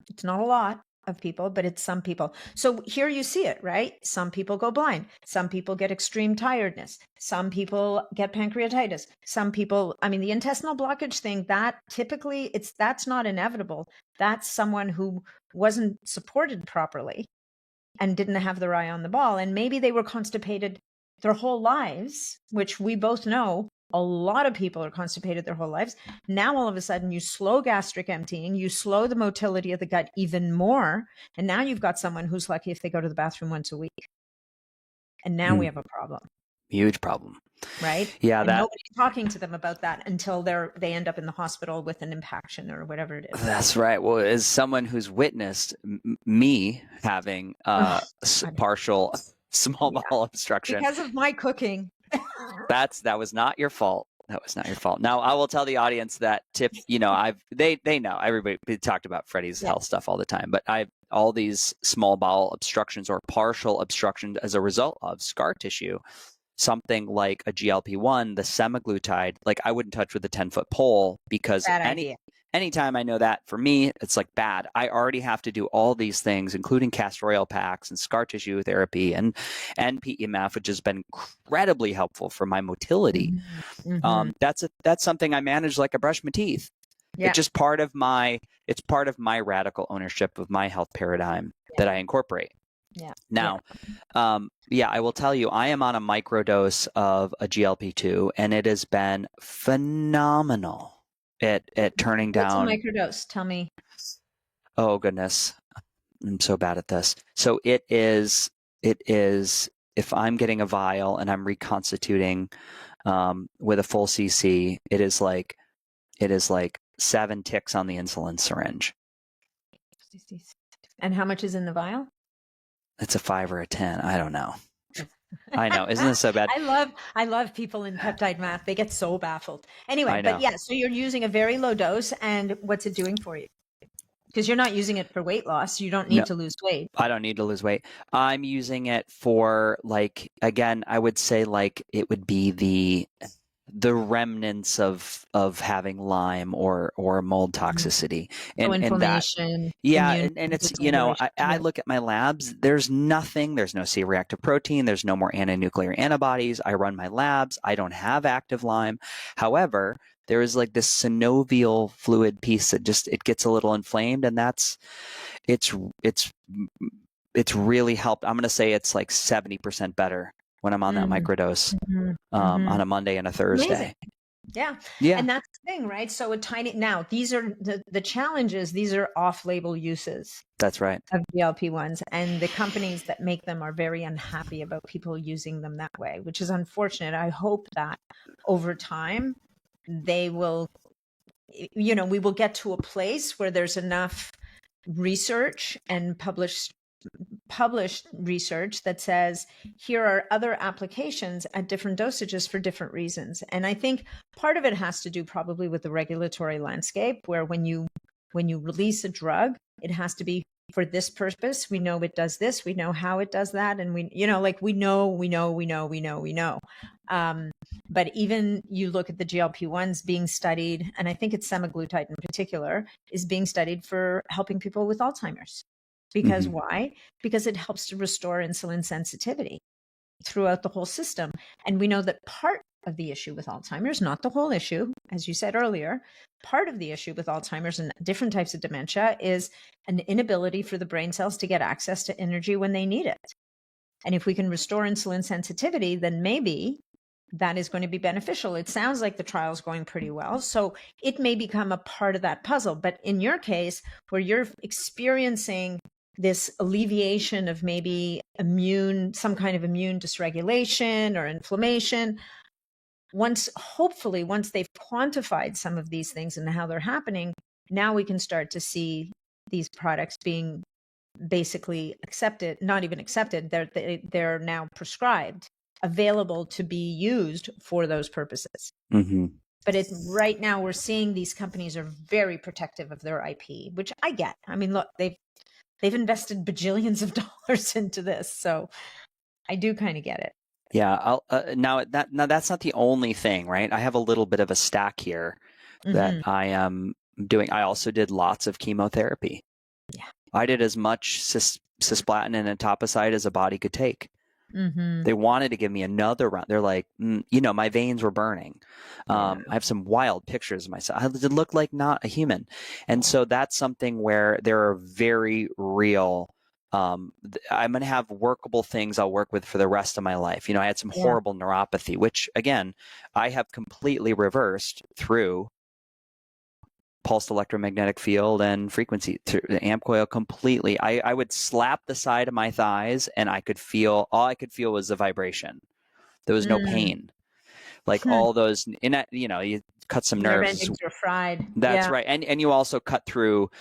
It's not a lot of people, but it's some people. So here you see it, right? Some people go blind. Some people get extreme tiredness. Some people get pancreatitis. Some people, I mean, the intestinal blockage thing, that typically that's not inevitable. That's someone who wasn't supported properly and didn't have their eye on the ball. And maybe they were constipated their whole lives, which we both know a lot of people are constipated their whole lives. Now, all of a sudden, you slow gastric emptying, you slow the motility of the gut even more. And now you've got someone who's lucky if they go to the bathroom once a week. And now we have a problem. Huge problem. Right? Yeah. And nobody's talking to them about that until they end up in the hospital with an impaction or whatever it is. That's right. Well, as someone who's witnessed me having partial small bowel obstruction. Because of my cooking. That was not your fault. That was not your fault. Now, I will tell the audience that tip, they know, everybody, we talked about Freddie's health stuff all the time, but all these small bowel obstructions or partial obstructions as a result of scar tissue, something like a GLP-1, the semaglutide, like I wouldn't touch with a 10-foot pole because anytime I know that for me, it's like bad. I already have to do all these things, including castor oil packs and scar tissue therapy and PEMF, which has been incredibly helpful for my motility. Mm-hmm. That's something I manage like I brush my teeth. Yeah. It's just part of my radical ownership of my health paradigm that I incorporate. Yeah. Now, I will tell you, I am on a microdose of a GLP-2, and it has been phenomenal at turning down. What's a microdose? Tell me. Oh goodness, I'm so bad at this. So it is if I'm getting a vial and I'm reconstituting with a full cc, it is like 7 ticks on the insulin syringe. And how much is in the vial? It's a 5 or a 10. I don't know. I know. Isn't this so bad? I love people in peptide math. They get so baffled. Anyway, but yeah, so you're using a very low dose, and what's it doing for you? Because you're not using it for weight loss. You don't need to lose weight. I don't need to lose weight. I'm using it for, like, again, I would say like it would be the remnants of having Lyme or mold toxicity and inflammation. And it's, I look at my labs, there's no C-reactive protein, there's no more antinuclear antibodies. I run my labs, I don't have active Lyme. However, there is like this synovial fluid piece that it gets a little inflamed, and it's really helped. I'm going to say it's like 70% better when I'm on that microdose on a Monday and a Thursday. Amazing. Yeah. And that's the thing, right? So now these are the challenges. These are off-label uses. That's right. Of GLP-1s, and the companies that make them are very unhappy about people using them that way, which is unfortunate. I hope that over time they will, we will get to a place where there's enough research and published research that says here are other applications at different dosages for different reasons. And I think part of it has to do probably with the regulatory landscape, where when you release a drug, it has to be for this purpose. We know it does this, we know how it does that, and we know. But even you look at the GLP-1s being studied, and I think it's semaglutide in particular, is being studied for helping people with Alzheimer's. Because why? Because it helps to restore insulin sensitivity throughout the whole system. And we know that part of the issue with Alzheimer's, not the whole issue, as you said earlier, part of the issue with Alzheimer's and different types of dementia is an inability for the brain cells to get access to energy when they need it. And if we can restore insulin sensitivity, then maybe that is going to be beneficial. It sounds like the trial is going pretty well. So it may become a part of that puzzle. But in your case, where you're experiencing this alleviation of maybe some kind of immune dysregulation or inflammation, hopefully once they've quantified some of these things and how they're happening, now we can start to see these products being basically accepted, not even accepted, they're now prescribed, available to be used for those purposes. But right now we're seeing these companies are very protective of their IP, which I get. I mean, look, they've invested bajillions of dollars into this, so I do kind of get it. Yeah. Now that's not the only thing, right? I have a little bit of a stack here that I am doing. I also did lots of chemotherapy. Yeah. I did as much cisplatin and etoposide as a body could take. They wanted to give me another round. They're like, my veins were burning. I have some wild pictures of myself. I looked like not a human. And so that's something where there are very real, I'm going to have workable things I'll work with for the rest of my life. I had some horrible neuropathy, which again, I have completely reversed through pulsed electromagnetic field and frequency through the amp coil completely. I would slap the side of my thighs and all I could feel was the vibration. There was no pain. Like all those, you cut some nerves. Nerve endings are fried. That's right. And you also cut through,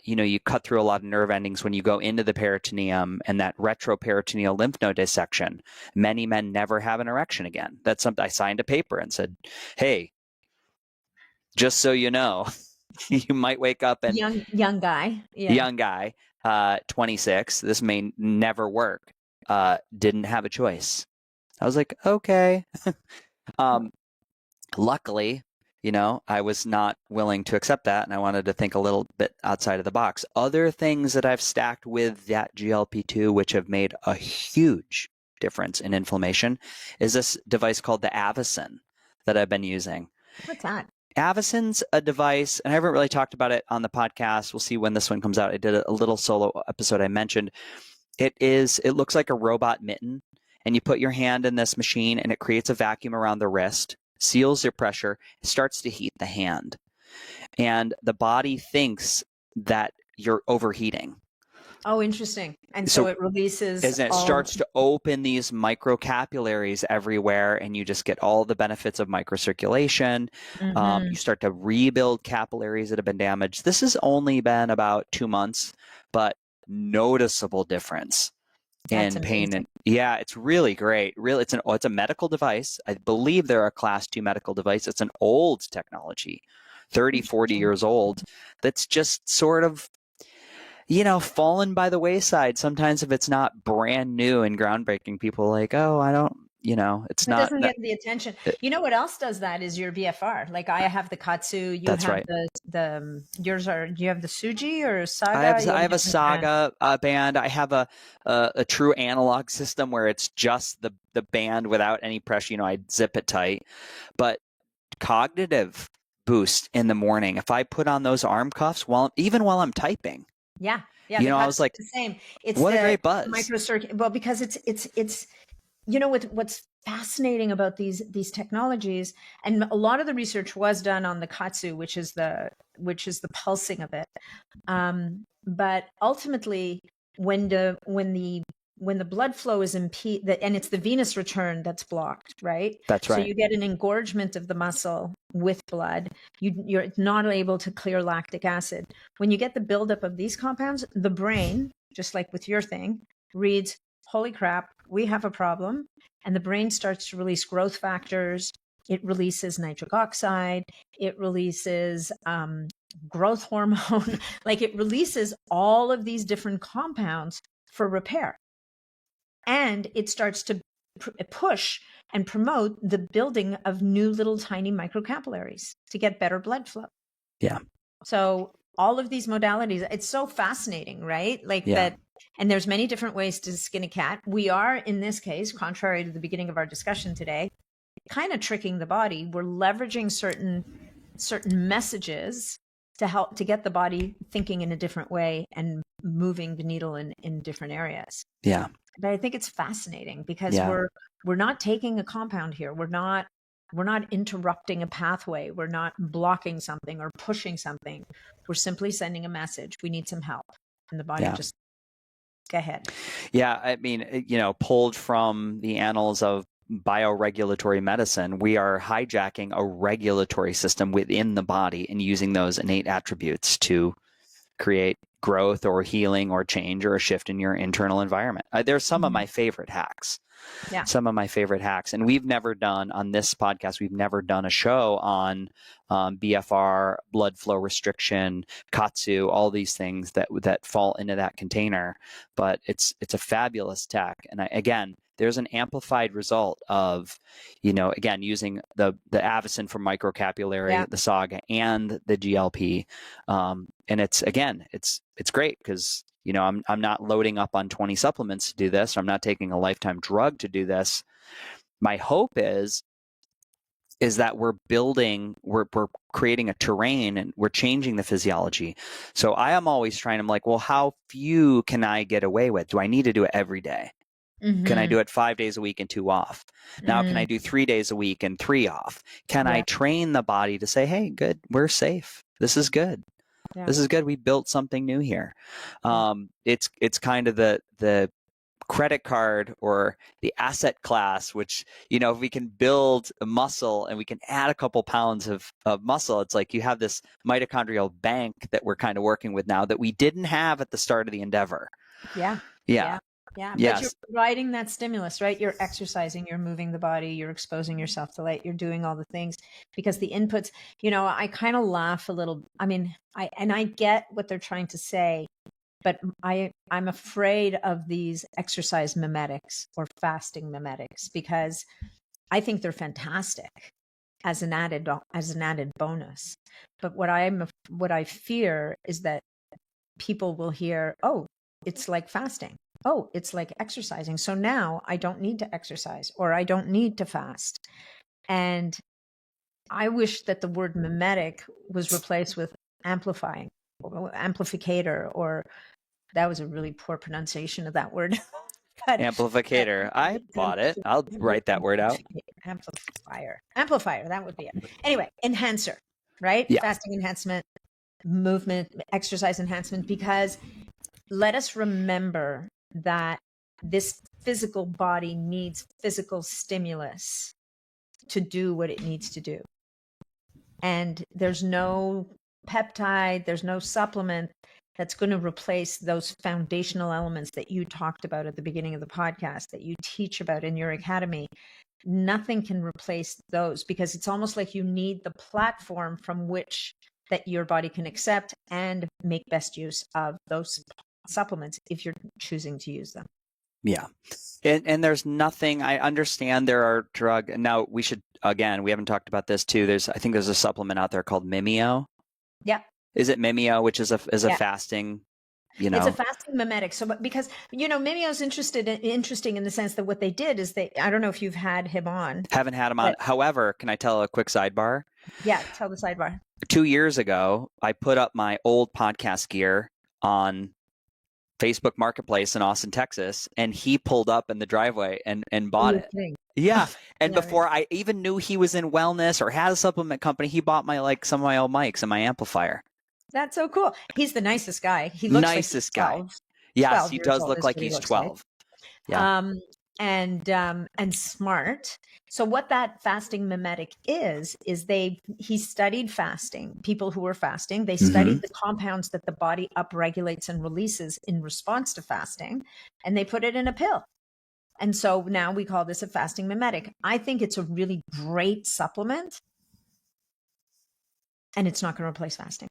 you cut through a lot of nerve endings when you go into the peritoneum and that retroperitoneal lymph node dissection. Many men never have an erection again. That's something I signed a paper and said, hey, just so you know, you might wake up and young guy, 26. This may never work. Didn't have a choice. I was like, okay. Luckily, I was not willing to accept that, and I wanted to think a little bit outside of the box. Other things that I've stacked with that GLP-2, which have made a huge difference in inflammation, is this device called the Avacyn that I've been using. What's that? Avacyn's a device, and I haven't really talked about it on the podcast. We'll see when this one comes out. I did a little solo episode I mentioned. It looks like a robot mitten, and you put your hand in this machine, and it creates a vacuum around the wrist, seals your pressure, starts to heat the hand. And the body thinks that you're overheating. Oh, interesting. And so it releases. It starts to open these microcapillaries everywhere, and you just get all the benefits of microcirculation. You start to rebuild capillaries that have been damaged. This has only been about 2 months, but noticeable difference in pain. And it's really great. Really, it's a medical device. I believe they're a class 2 medical device. It's an old technology, 30, 40 years old. That's just sort of fallen by the wayside. Sometimes if it's not brand new and groundbreaking, people are like, oh, I don't, it's not. It doesn't get the attention. What else does that is your BFR. Like I have the Katsu, you have yours do you have the Suji or Saga? I have a Saga band. I have a true analog system where it's just the band without any pressure. I zip it tight. But cognitive boost in the morning, if I put on those arm cuffs even while I'm typing. Yeah. I was like, the same. It's what a great buzz. Well, because it's what's fascinating about these technologies, and a lot of the research was done on the Katsu, which is the pulsing of it. But ultimately, when the blood flow is impeded, and it's the venous return that's blocked, right? That's right. So you get an engorgement of the muscle with blood. You're not able to clear lactic acid. When you get the buildup of these compounds, the brain, just like with your thing, reads, holy crap, we have a problem. And the brain starts to release growth factors. It releases nitric oxide. It releases growth hormone. Like it releases all of these different compounds for repair. And it starts to push and promote the building of new little tiny microcapillaries to get better blood flow. Yeah. So all of these modalities, it's so fascinating, right? That, and there's many different ways to skin a cat. We are, in this case, contrary to the beginning of our discussion today, kind of tricking the body. We're leveraging certain messages to help to get the body thinking in a different way and moving the needle in different areas. Yeah. But I think it's fascinating because we're not taking a compound here. We're not interrupting a pathway. We're not blocking something or pushing something. We're simply sending a message. We need some help. And the body just go ahead. Yeah. I mean, pulled from the annals of bioregulatory medicine, we are hijacking a regulatory system within the body and using those innate attributes to create growth or healing or change or a shift in your internal environment. There's some of my favorite hacks. Yeah. Some of my favorite hacks. And we've never done on this podcast, we've never done a show on BFR, blood flow restriction, Katsu, all these things that fall into that container. But it's a fabulous tech. And again, there's an amplified result of, again, using the Avacyn for microcapillary, the Saga, and the GLP. And it's great because, I'm not loading up on 20 supplements to do this. Or I'm not taking a lifetime drug to do this. My hope is that we're creating a terrain and we're changing the physiology. So I am always trying, I'm like, well, how few can I get away with? Do I need to do it every day? Mm-hmm. Can I do it 5 days a week and 2 off? Now, can I do 3 days a week and 3 off? Can I train the body to say, hey, good, we're safe. This is good. Yeah. This is good. We built something new here. It's kind of the credit card or the asset class, which, if we can build a muscle and we can add a couple pounds of muscle, it's like you have this mitochondrial bank that we're kind of working with now that we didn't have at the start of the endeavor. Yeah. But you're providing that stimulus, right? You're exercising, you're moving the body, you're exposing yourself to light, you're doing all the things because the inputs, I kind of laugh a little. I mean, I get what they're trying to say, but I'm afraid of these exercise mimetics or fasting mimetics because I think they're fantastic as an added bonus. But what I fear is that people will hear, oh, it's like fasting. Oh, it's like exercising. So now I don't need to exercise or I don't need to fast. And I wish that the word mimetic was replaced with amplifier, or that was a really poor pronunciation of that word. Amplificator. I bought it. I'll write that word out. Amplifier. That would be it. Anyway, enhancer, right? Yeah. Fasting enhancement, movement, exercise enhancement, because let us remember that this physical body needs physical stimulus to do what it needs to do. And there's no peptide, there's no supplement that's going to replace those foundational elements that you talked about at the beginning of the podcast, that you teach about in your academy. Nothing can replace those because it's almost like you need the platform from which that your body can accept and make best use of those supplements if you're choosing to use them. Yeah. And there's nothing, I understand there are and now we haven't talked about this too. I think there's a supplement out there called Mimeo. Yeah. Is it Mimeo, which is a fasting, It's a fasting mimetic. So, because, Mimeo is interesting in the sense that what they did is I don't know if you've had him on. Haven't had him on. However, can I tell a quick sidebar? Yeah, tell the sidebar. 2 years ago, I put up my old podcast gear on Facebook Marketplace in Austin, Texas, and he pulled up in the driveway and bought it. Yeah. And before I even knew he was in wellness or had a supplement company, he bought some of my old mics and my amplifier. That's so cool. He's the nicest guy. He looks nicest like 12, guy. Yes, he does look like he's 12. Like. Yeah. And smart. So what that fasting mimetic is he studied fasting, people who were fasting. They studied the compounds that the body upregulates and releases in response to fasting, and they put it in a pill. And so now we call this a fasting mimetic. I think it's a really great supplement, and it's not going to replace fasting.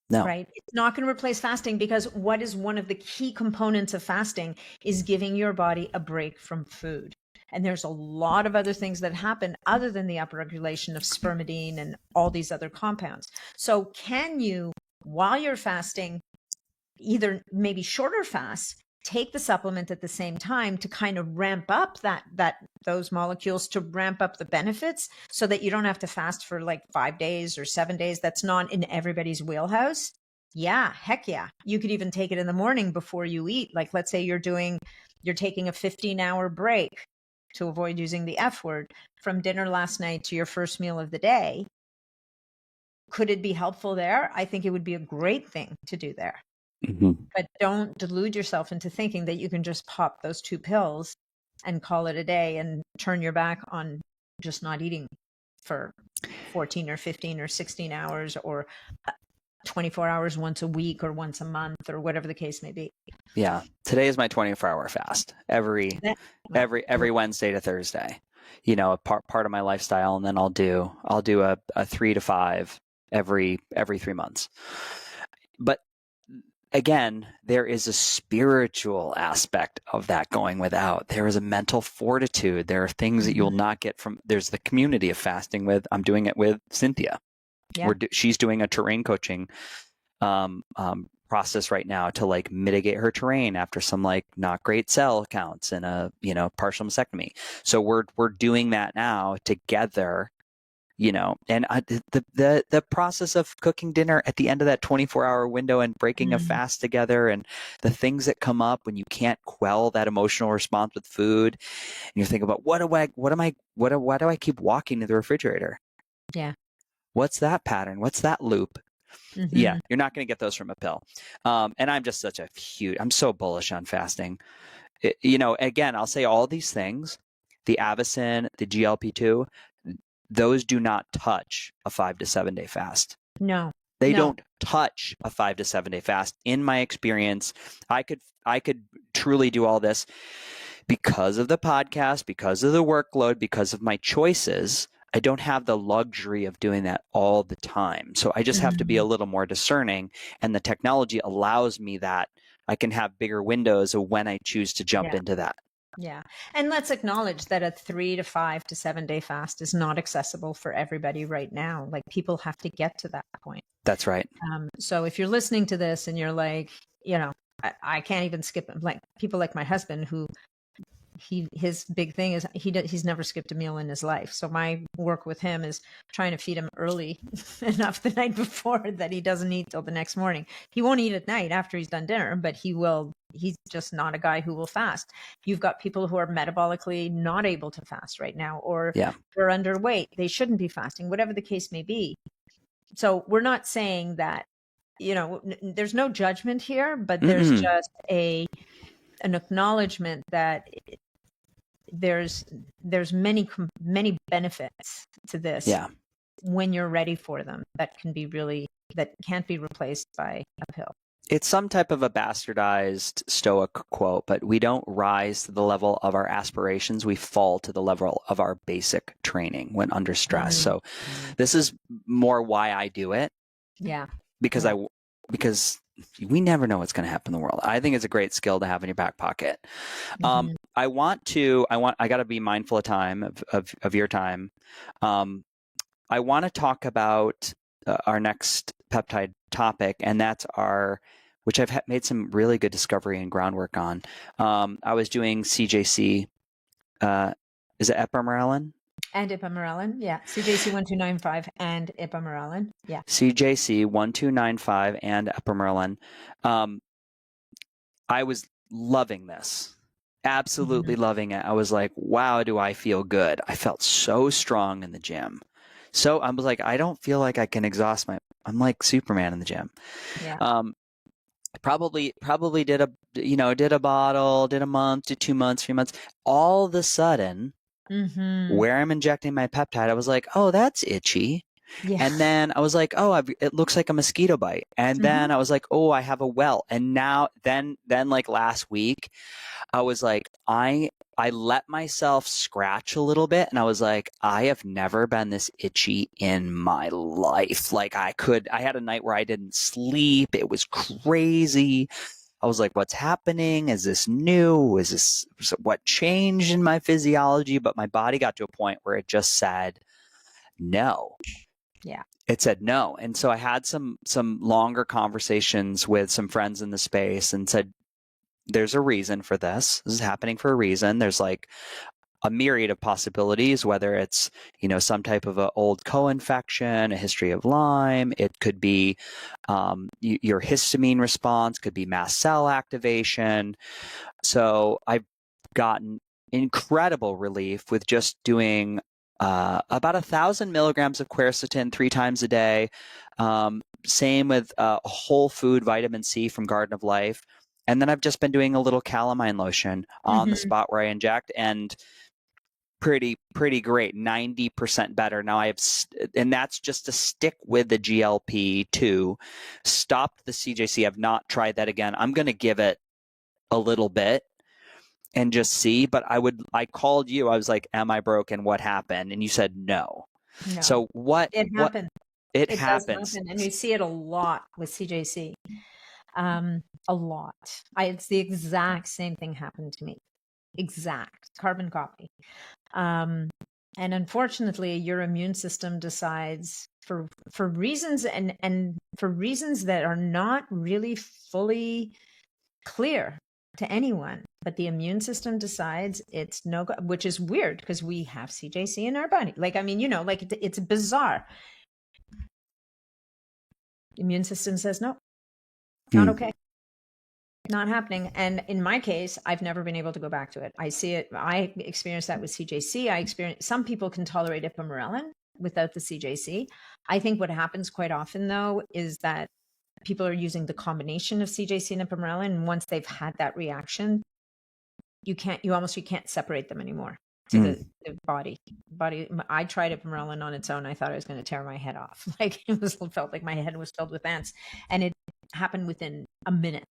No. Right? It's not going to replace fasting because what is one of the key components of fasting is giving your body a break from food. And there's a lot of other things that happen other than the upregulation of spermidine and all these other compounds. So can you, while you're fasting, either maybe shorter fasts, take the supplement at the same time to kind of ramp up those molecules, to ramp up the benefits so that you don't have to fast for like 5 days or 7 days. That's not in everybody's wheelhouse. Yeah, heck yeah. You could even take it in the morning before you eat. Like, let's say you're taking a 15-hour break, to avoid using the F word, from dinner last night to your first meal of the day. Could it be helpful there? I think it would be a great thing to do there. Mm-hmm. But don't delude yourself into thinking that you can just pop those 2 pills and call it a day and turn your back on just not eating for 14 or 15 or 16 hours or 24 hours once a week or once a month or whatever the case may be. Yeah. Today is my 24-hour fast every Wednesday to Thursday, a part of my lifestyle. And then I'll do a 3 to 5 every 3 months. But again, there is a spiritual aspect of that going without. There is a mental fortitude. There are things that you'll not get from, there's the community of fasting I'm doing it with Cynthia. Yeah. She's doing a terrain coaching process right now to like mitigate her terrain after some like not great cell counts and a, partial mastectomy. So we're doing that now together, and the process of cooking dinner at the end of that 24-hour window and breaking a fast together, and the things that come up when you can't quell that emotional response with food, and you think about why do I keep walking to the refrigerator? Yeah. What's that pattern? What's that loop? Mm-hmm. Yeah, you're not going to get those from a pill. And I'm just I'm so bullish on fasting. Again, I'll say all these things, the Avacyn, the GLP-2, those do not touch a 5 to 7 day fast. No. They don't touch a 5 to 7 day fast. In my experience, I could truly do all this because of the podcast, because of the workload, because of my choices. I don't have the luxury of doing that all the time. So I just have to be a little more discerning, and the technology allows me that. I can have bigger windows of when I choose to jump into that. Yeah. And let's acknowledge that a 3 to 5 to 7 day fast is not accessible for everybody right now. Like, people have to get to that point. That's right. So if you're listening to this and you're like, I can't even skip, like people like my husband, who his big thing is he's never skipped a meal in his life. So my work with him is trying to feed him early enough the night before that he doesn't eat till the next morning. He won't eat at night after he's done dinner, but he's just not a guy who will fast. You've got people who are metabolically not able to fast right now, or they're underweight. They shouldn't be fasting, whatever the case may be. So we're not saying that, there's no judgment here, but there's just an acknowledgement that there's many benefits to this when you're ready for them that can't be replaced by a pill. It's some type of a bastardized Stoic quote, but we don't rise to the level of our aspirations. We fall to the level of our basic training when under stress. So this is more why I do it. Yeah. Because we never know what's going to happen in the world. I think it's a great skill to have in your back pocket. I got to be mindful of time, of your time. I want to talk about our next peptide topic, and that's which I've made some really good discovery and groundwork on. I was doing CJC, is it ipamorelin? And ipamorelin, yeah. CJC 1295 and ipamorelin, yeah. CJC 1295 and ipamorelin. I was loving this, absolutely loving it. I was like, wow, do I feel good? I felt so strong in the gym. So I was like, I don't feel like I can exhaust I'm like Superman in the gym. Yeah. Probably did a bottle, did a month, did 2 months, 3 months. All of a sudden, where I'm injecting my peptide, I was like, oh, that's itchy. Yeah. And then I was like, oh, it looks like a mosquito bite. And then I was like, oh, I have a welt. And now, then like last week, I was like, I let myself scratch a little bit, and I was like, I have never been this itchy in my life. Like I had a night where I didn't sleep. It was crazy. I was like, what's happening? Is this new? What changed in my physiology? But my body got to a point where it just said no. Yeah. It said no. And so I had some longer conversations with some friends in the space and said, there's a reason for this. This is happening for a reason. There's like a myriad of possibilities, whether it's, some type of an old co-infection, a history of Lyme. It could be your histamine response, could be mast cell activation. So I've gotten incredible relief with just doing about 1,000 milligrams of quercetin 3 times a day. Same with whole food vitamin C from Garden of Life. And then I've just been doing a little calamine lotion on the spot where I inject, and pretty great, 90% better. Now and that's just to stick with the GLP-2, stopped the CJC. I've not tried that again. I'm going to give it a little bit and just see, but I called you. I was like, am I broken? What happened? And you said no. So it happened. It happens. And you see it a lot with CJC. A lot. It's the exact same thing happened to me. Exact carbon copy. And unfortunately, your immune system decides for reasons and for reasons that are not really fully clear to anyone, but the immune system decides it's no go, which is weird because we have CJC in our body. Like, I mean, you know, like it's bizarre. The immune system says no, not okay. Not happening. And in my case, I've never been able to go back to it. I see it. I experienced that with CJC. Some people can tolerate ipamorelin without the CJC. I think what happens quite often though, is that people are using the combination of CJC and ipamorelin. And once they've had that reaction, you can't separate them anymore to the body. I tried ipamorelin on its own. I thought I was going to tear my head off. Like felt like my head was filled with ants, and it happened within a minute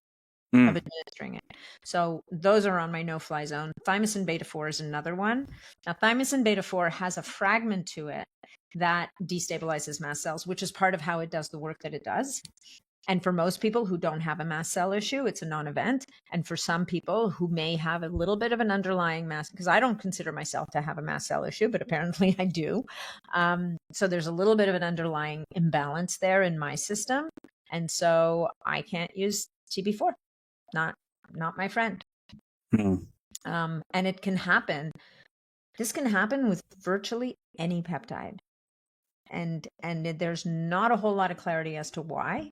of administering it. So those are on my no-fly zone. Thymosin beta-4 is another one. Now, thymosin beta-4 has a fragment to it that destabilizes mast cells, which is part of how it does the work that it does. And for most people who don't have a mast cell issue, it's a non-event. And for some people who may have a little bit of an underlying mast, because I don't consider myself to have a mast cell issue, but apparently I do. So there's a little bit of an underlying imbalance there in my system. And so I can't use TB4. Not my friend. And it can happen. This can happen with virtually any peptide. And there's not a whole lot of clarity as to why.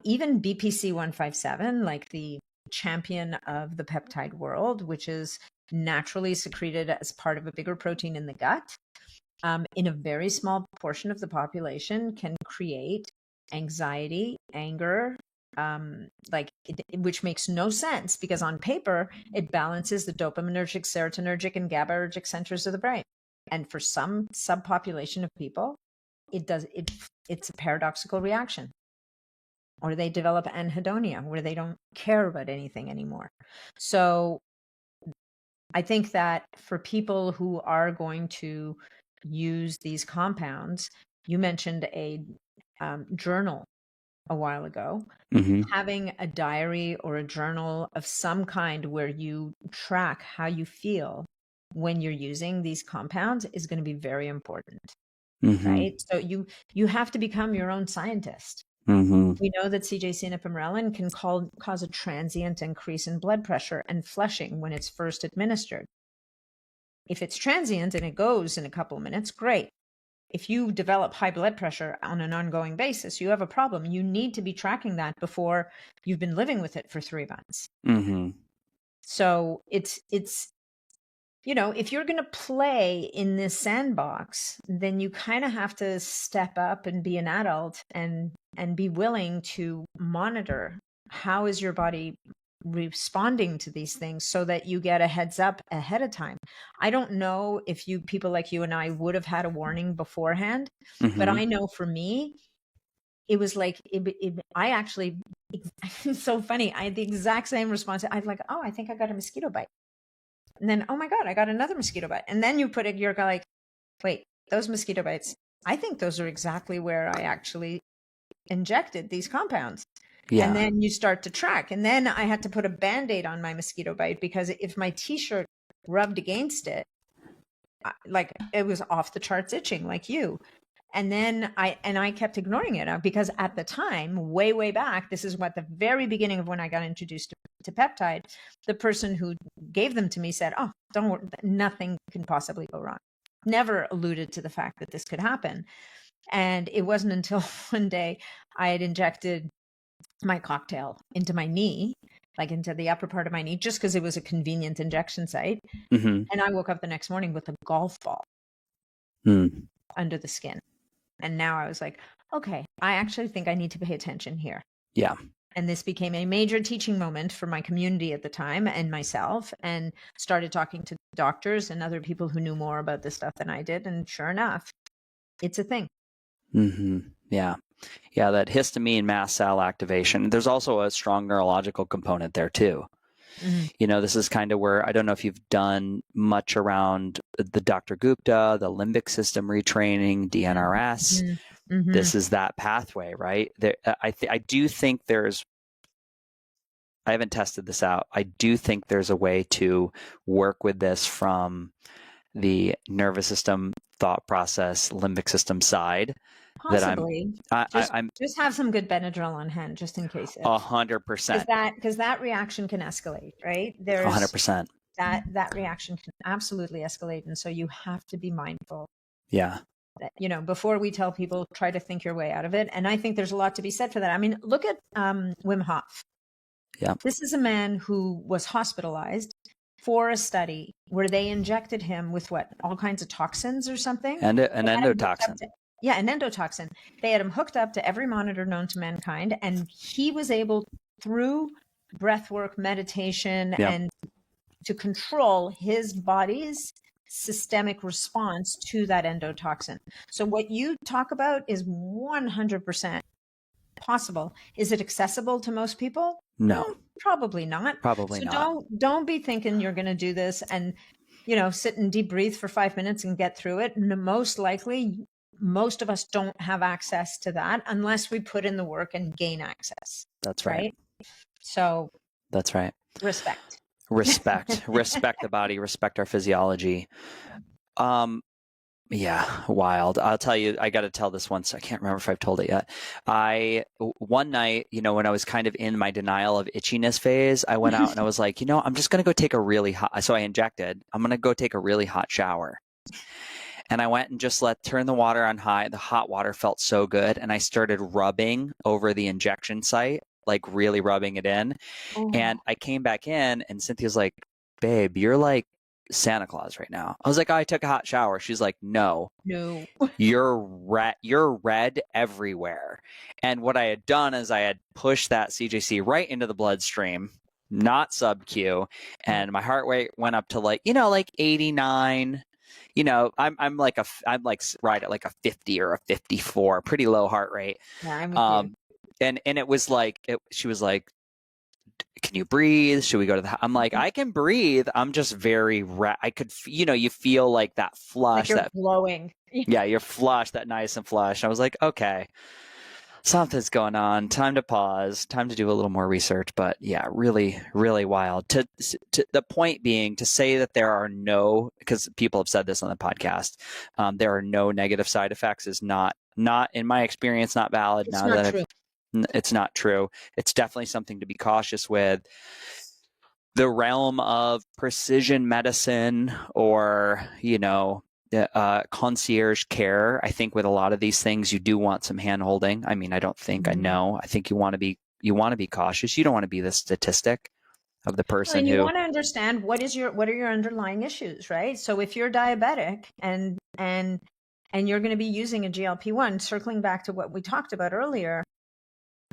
Even BPC-157, like the champion of the peptide world, which is naturally secreted as part of a bigger protein in the gut, in a very small portion of the population can create anxiety, anger, which makes no sense because on paper it balances the dopaminergic, serotonergic, and GABAergic centers of the brain, and for some subpopulation of people, it's a paradoxical reaction, or they develop anhedonia where they don't care about anything anymore. So I think that for people who are going to use these compounds, you mentioned a journal a while ago. Having a diary or a journal of some kind where you track how you feel when you're using these compounds is going to be very important, right? So you have to become your own scientist. We know that CJC and ipamorelin can cause a transient increase in blood pressure and flushing when it's first administered. If it's transient and it goes in a couple of minutes, great. If you develop high blood pressure on an ongoing basis, you have a problem. You need to be tracking that before you've been living with it for 3 months. So it's you know, if you're going to play in this sandbox, then you kind of have to step up and be an adult and be willing to monitor how is your body responding to these things so that you get a heads up ahead of time. I don't know if people like you and I would have had a warning beforehand, but I know for me, it was like, I actually, it's so funny. I had the exact same response. I was like, oh, I think I got a mosquito bite. And then, oh my God, I got another mosquito bite. And then you're like, wait, those mosquito bites, I think those are exactly where I actually injected these compounds. Yeah. And then you start to track. And then I had to put a Band-Aid on my mosquito bite because if my t-shirt rubbed against it, like it was off the charts itching like you. And then I kept ignoring it because at the time, way back, this is what the very beginning of when I got introduced to peptide, the person who gave them to me said, oh, don't worry, nothing can possibly go wrong. Never alluded to the fact that this could happen. And it wasn't until one day I had injected my cocktail into my knee, like into the upper part of my knee, just because it was a convenient injection site. And I woke up the next morning with a golf ball under the skin. And now I was like, okay, I actually think I need to pay attention here. Yeah. And this became a major teaching moment for my community at the time and myself, and started talking to doctors and other people who knew more about this stuff than I did. And sure enough, it's a thing. Yeah. Yeah, that histamine mast cell activation. There's also a strong neurological component there too. You know, this is kind of where, I don't know if you've done much around the Dr. Gupta, the limbic system retraining, DNRS. This is that pathway, right? I do think there's I haven't tested this out. I do think there's a way to work with this from the nervous system, thought process, limbic system side. Possibly. I'm Just have some good Benadryl on hand, just in case. 100%. Because that reaction can escalate, right? 100%. That reaction can absolutely escalate, and so you have to be mindful. Yeah. That, before we tell people, try to think your way out of it. And I think there's a lot to be said for that. I mean, look at Wim Hof. Yeah. This is a man who was hospitalized for a study where they injected him with all kinds of toxins or something? And an endotoxin. An endotoxin. They had him hooked up to every monitor known to mankind, and he was able, through breath work, meditation, and to control his body's systemic response to that endotoxin. So what you talk about is 100% possible. Is it accessible to most people? No. Probably not. Probably not. Don't be thinking you're going to do this and, sit and deep breathe for 5 minutes and get through it. Most likely, most of us don't have access to that unless we put in the work and gain access. That's right. So that's right. Respect the body, respect our physiology. Yeah, wild. I'll tell you, I got to tell this once. I can't remember if I've told it yet. One night, when I was kind of in my denial of itchiness phase, I went out and I was like, I'm just going to go take a really hot, so I injected, I'm going to go take a really hot shower. And I went and just turn the water on high. The hot water felt so good. And I started rubbing over the injection site, like really rubbing it in. Oh. And I came back in and Cynthia's like, babe, you're like Santa Claus right now. I was like, I took a hot shower. She's like, no, you're red everywhere. And what I had done is I had pushed that CJC right into the bloodstream, not sub-Q. And my heart rate went up to like 89. I'm right at like a 50 or a 54, pretty low heart rate. Yeah, I'm with you. And it was like, she was like, can you breathe? Should we go to the, I'm like, I can breathe. I'm just very, I could, you feel like that flush, like you're glowing. Yeah, you're flushed, that nice and flush. I was like, okay, something's going on. Time to pause, time to do a little more research. But yeah, really, really wild. To the point being, to say that there are no, because people have said this on the podcast, there are no negative side effects is not in my experience, not valid. It's not true. It's not true. It's definitely something to be cautious with. The realm of precision medicine or, concierge care, I think with a lot of these things, you do want some hand holding. I mean, I don't think I know. I think you want to be cautious. You don't want to be the statistic of the person you want to understand what are your underlying issues, right? So if you're diabetic and you're going to be using a GLP-1, circling back to what we talked about earlier,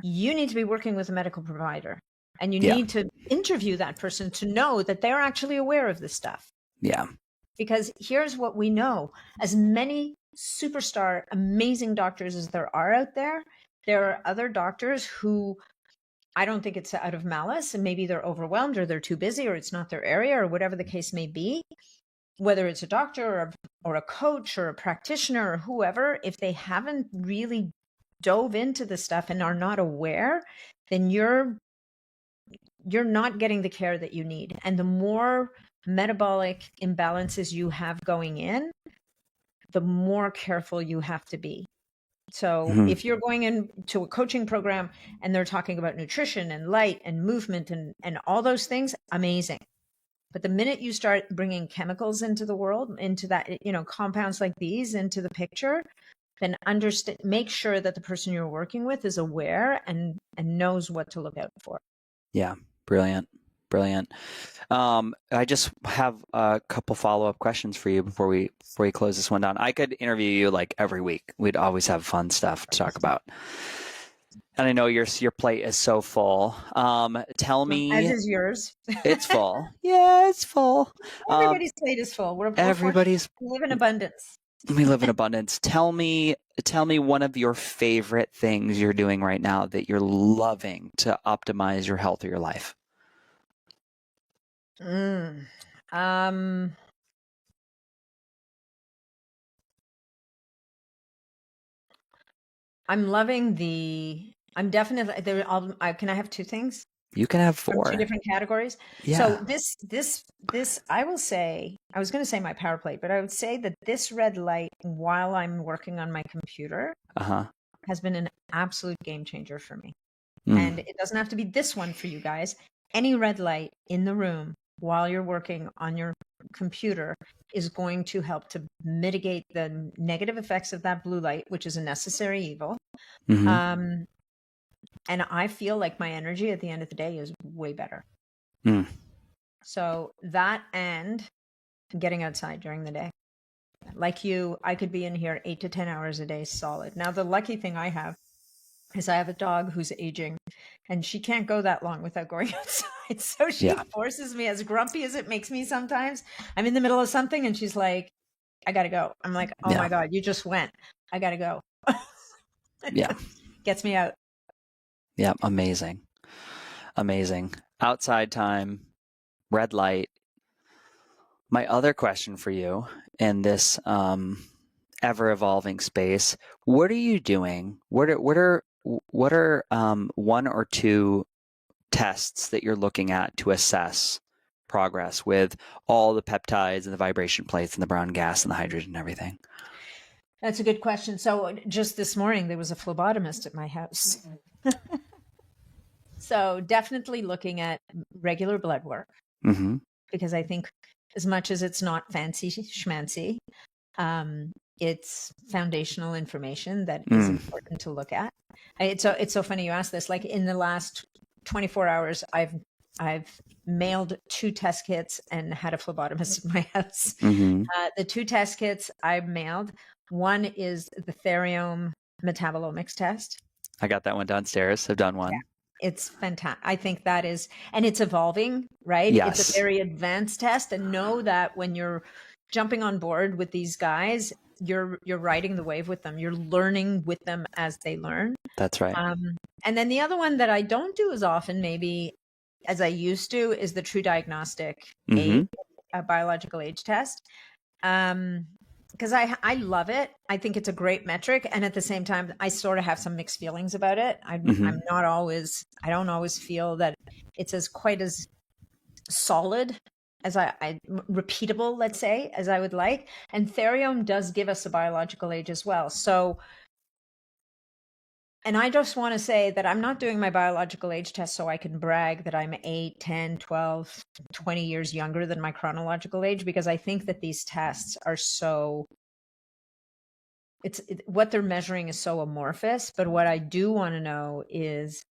you need to be working with a medical provider, and you need to interview that person to know that they're actually aware of this stuff. Yeah. Because here's what we know. As many superstar, amazing doctors as there are out there are other doctors who, I don't think it's out of malice, and maybe they're overwhelmed or they're too busy or it's not their area or whatever the case may be. Whether it's a doctor or a coach or a practitioner or whoever, if they haven't really dove into the stuff and are not aware, then you're not getting the care that you need. And the more metabolic imbalances you have going in, the more careful you have to be. So if you're going into a coaching program and they're talking about nutrition and light and movement and all those things, amazing. But the minute you start bringing chemicals into the world, into that, compounds like these into the picture, then make sure that the person you're working with is aware and knows what to look out for. Yeah. Brilliant. I just have a couple follow-up questions for you before we close this one down. I could interview you like every week. We'd always have fun stuff to talk about. And I know your plate is so full. Tell me. As is yours. It's full. Yeah, it's full. Everybody's plate is full. We live in abundance. We live in abundance. Tell me one of your favorite things you're doing right now that you're loving to optimize your health or your life. I'm loving I'm definitely there. Can I have two things? You can have from 2 4. different categories. Yeah. So this, I will say, I was going to say my power plate, but I would say that this red light while I'm working on my computer has been an absolute game changer for me. And it doesn't have to be this one for you guys. Any red light in the room while you're working on your computer is going to help to mitigate the negative effects of that blue light, which is a necessary evil. And I feel like my energy at the end of the day is way better. So that, and getting outside during the day. Like you, I could be in here 8 to 10 hours a day solid. Now, the lucky thing I have is I have a dog who's aging, and she can't go that long without going outside. So she forces me, as grumpy as it makes me sometimes. I'm in the middle of something and she's like, I got to go. I'm like, oh my God, you just went. I got to go. Gets me out. Yeah. Amazing. Amazing. Outside time, red light. My other question for you in this ever evolving space, what are you doing? What are 1 or 2 tests that you're looking at to assess progress with all the peptides and the vibration plates and the brown gas and the hydrogen and everything? That's a good question. So just this morning, there was a phlebotomist at my house. So definitely looking at regular blood work, because I think as much as it's not fancy schmancy, it's foundational information that is important to look at. It's so funny you asked this. Like in the last 24 hours, I've mailed 2 test kits and had a phlebotomist at my house. The 2 test kits I've mailed, one is the Theome Metabolomics test. I got that one downstairs. I've done one. Yeah. It's fantastic. I think that is, and it's evolving, right? Yes. It's a very advanced test, and know that when you're jumping on board with these guys, you're riding the wave with them. You're learning with them as they learn. That's right. And then the other one that I don't do as often, maybe as I used to, is the True Diagnostic age, biological age test. Because I love it. I think it's a great metric. And at the same time, I sort of have some mixed feelings about it. I don't always feel that it's quite as solid as I repeatable, let's say, as I would like. And Theome does give us a biological age as well. So, and I just want to say that I'm not doing my biological age test so I can brag that I'm 8, 10, 12, 20 years younger than my chronological age, because I think that these tests are what they're measuring is so amorphous. But what I do want to know is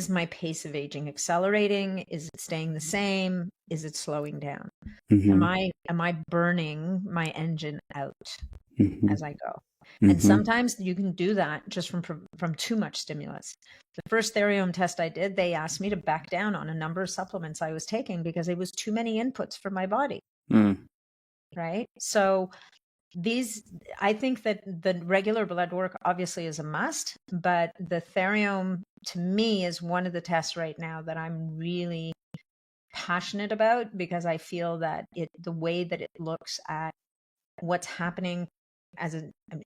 my pace of aging accelerating? Is it staying the same? Is it slowing down? Am I burning my engine out as I go? And sometimes you can do that just from too much stimulus. The first Theome test I did, they asked me to back down on a number of supplements I was taking because it was too many inputs for my body. Right? So I think that the regular blood work obviously is a must, but the Theome to me is one of the tests right now that I'm really passionate about, because I feel that the way that it looks at what's happening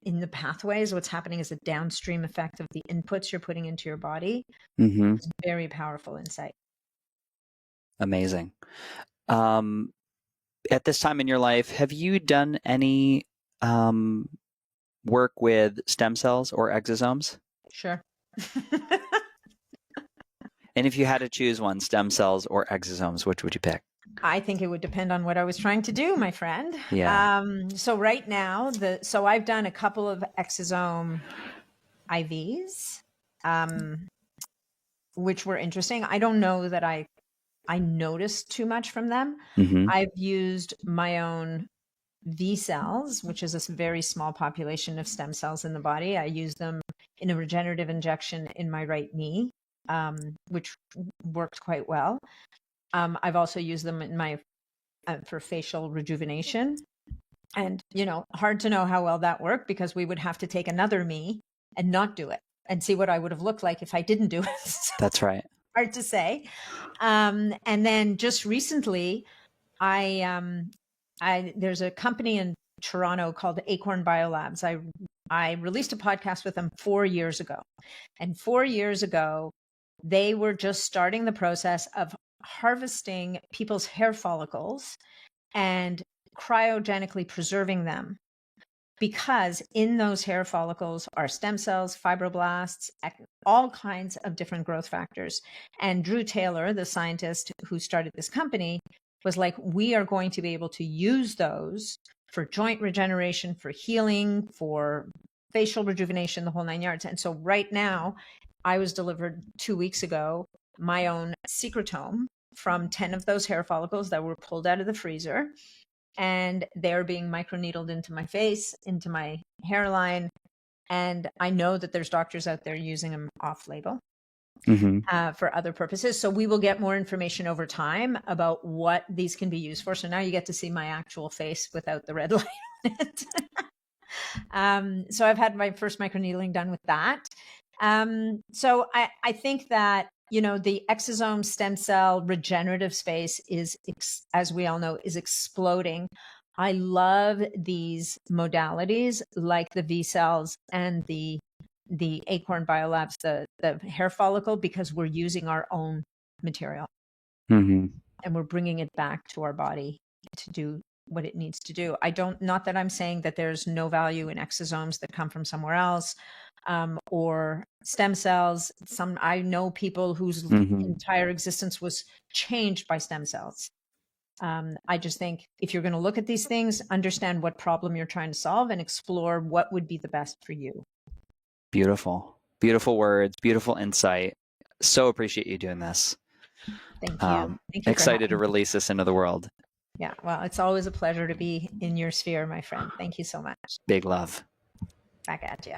in the pathways, what's happening as a downstream effect of the inputs you're putting into your body, is very powerful insight. Amazing. At this time in your life, have you done any work with stem cells or exosomes? Sure. And if you had to choose one, stem cells or exosomes, which would you pick? I think it would depend on what I was trying to do, my friend. Yeah. So right now, I've done a couple of exosome IVs, which were interesting. I don't know that I noticed too much from them. I've used my own V cells, which is a very small population of stem cells in the body. I use them in a regenerative injection in my right knee, which worked quite well. I've also used them in for facial rejuvenation, and hard to know how well that worked, because we would have to take another me and not do it and see what I would have looked like if I didn't do it. So that's right. Hard to say. And then just recently, there's a company in Toronto called Acorn Biolabs. I released a podcast with them 4 years ago, and 4 years ago, they were just starting the process of harvesting people's hair follicles and cryogenically preserving them, because in those hair follicles are stem cells, fibroblasts, all kinds of different growth factors. And Drew Taylor, the scientist who started this company, was like, we are going to be able to use those for joint regeneration, for healing, for facial rejuvenation, the whole 9 yards. And so right now, I was delivered 2 weeks ago my own secretome from 10 of those hair follicles that were pulled out of the freezer. And they're being microneedled into my face, into my hairline. And I know that there's doctors out there using them off label for other purposes. So we will get more information over time about what these can be used for. So now you get to see my actual face without the red light on it. So I've had my first microneedling done with that. So I think that, you know, the exosome stem cell regenerative space is, as we all know, is exploding. I love these modalities like the V cells and the Acorn Biolabs, the hair follicle, because we're using our own material and we're bringing it back to our body to do what it needs to do. Not that I'm saying that there's no value in exosomes that come from somewhere else, or stem cells. I know people whose entire existence was changed by stem cells. I just think if you're going to look at these things, understand what problem you're trying to solve and explore what would be the best for you. Beautiful, beautiful words, beautiful insight. So appreciate you doing this. Thank you. Thank you. Excited to release this into the world. Yeah, well, it's always a pleasure to be in your sphere, my friend. Thank you so much. Big love. Back at you.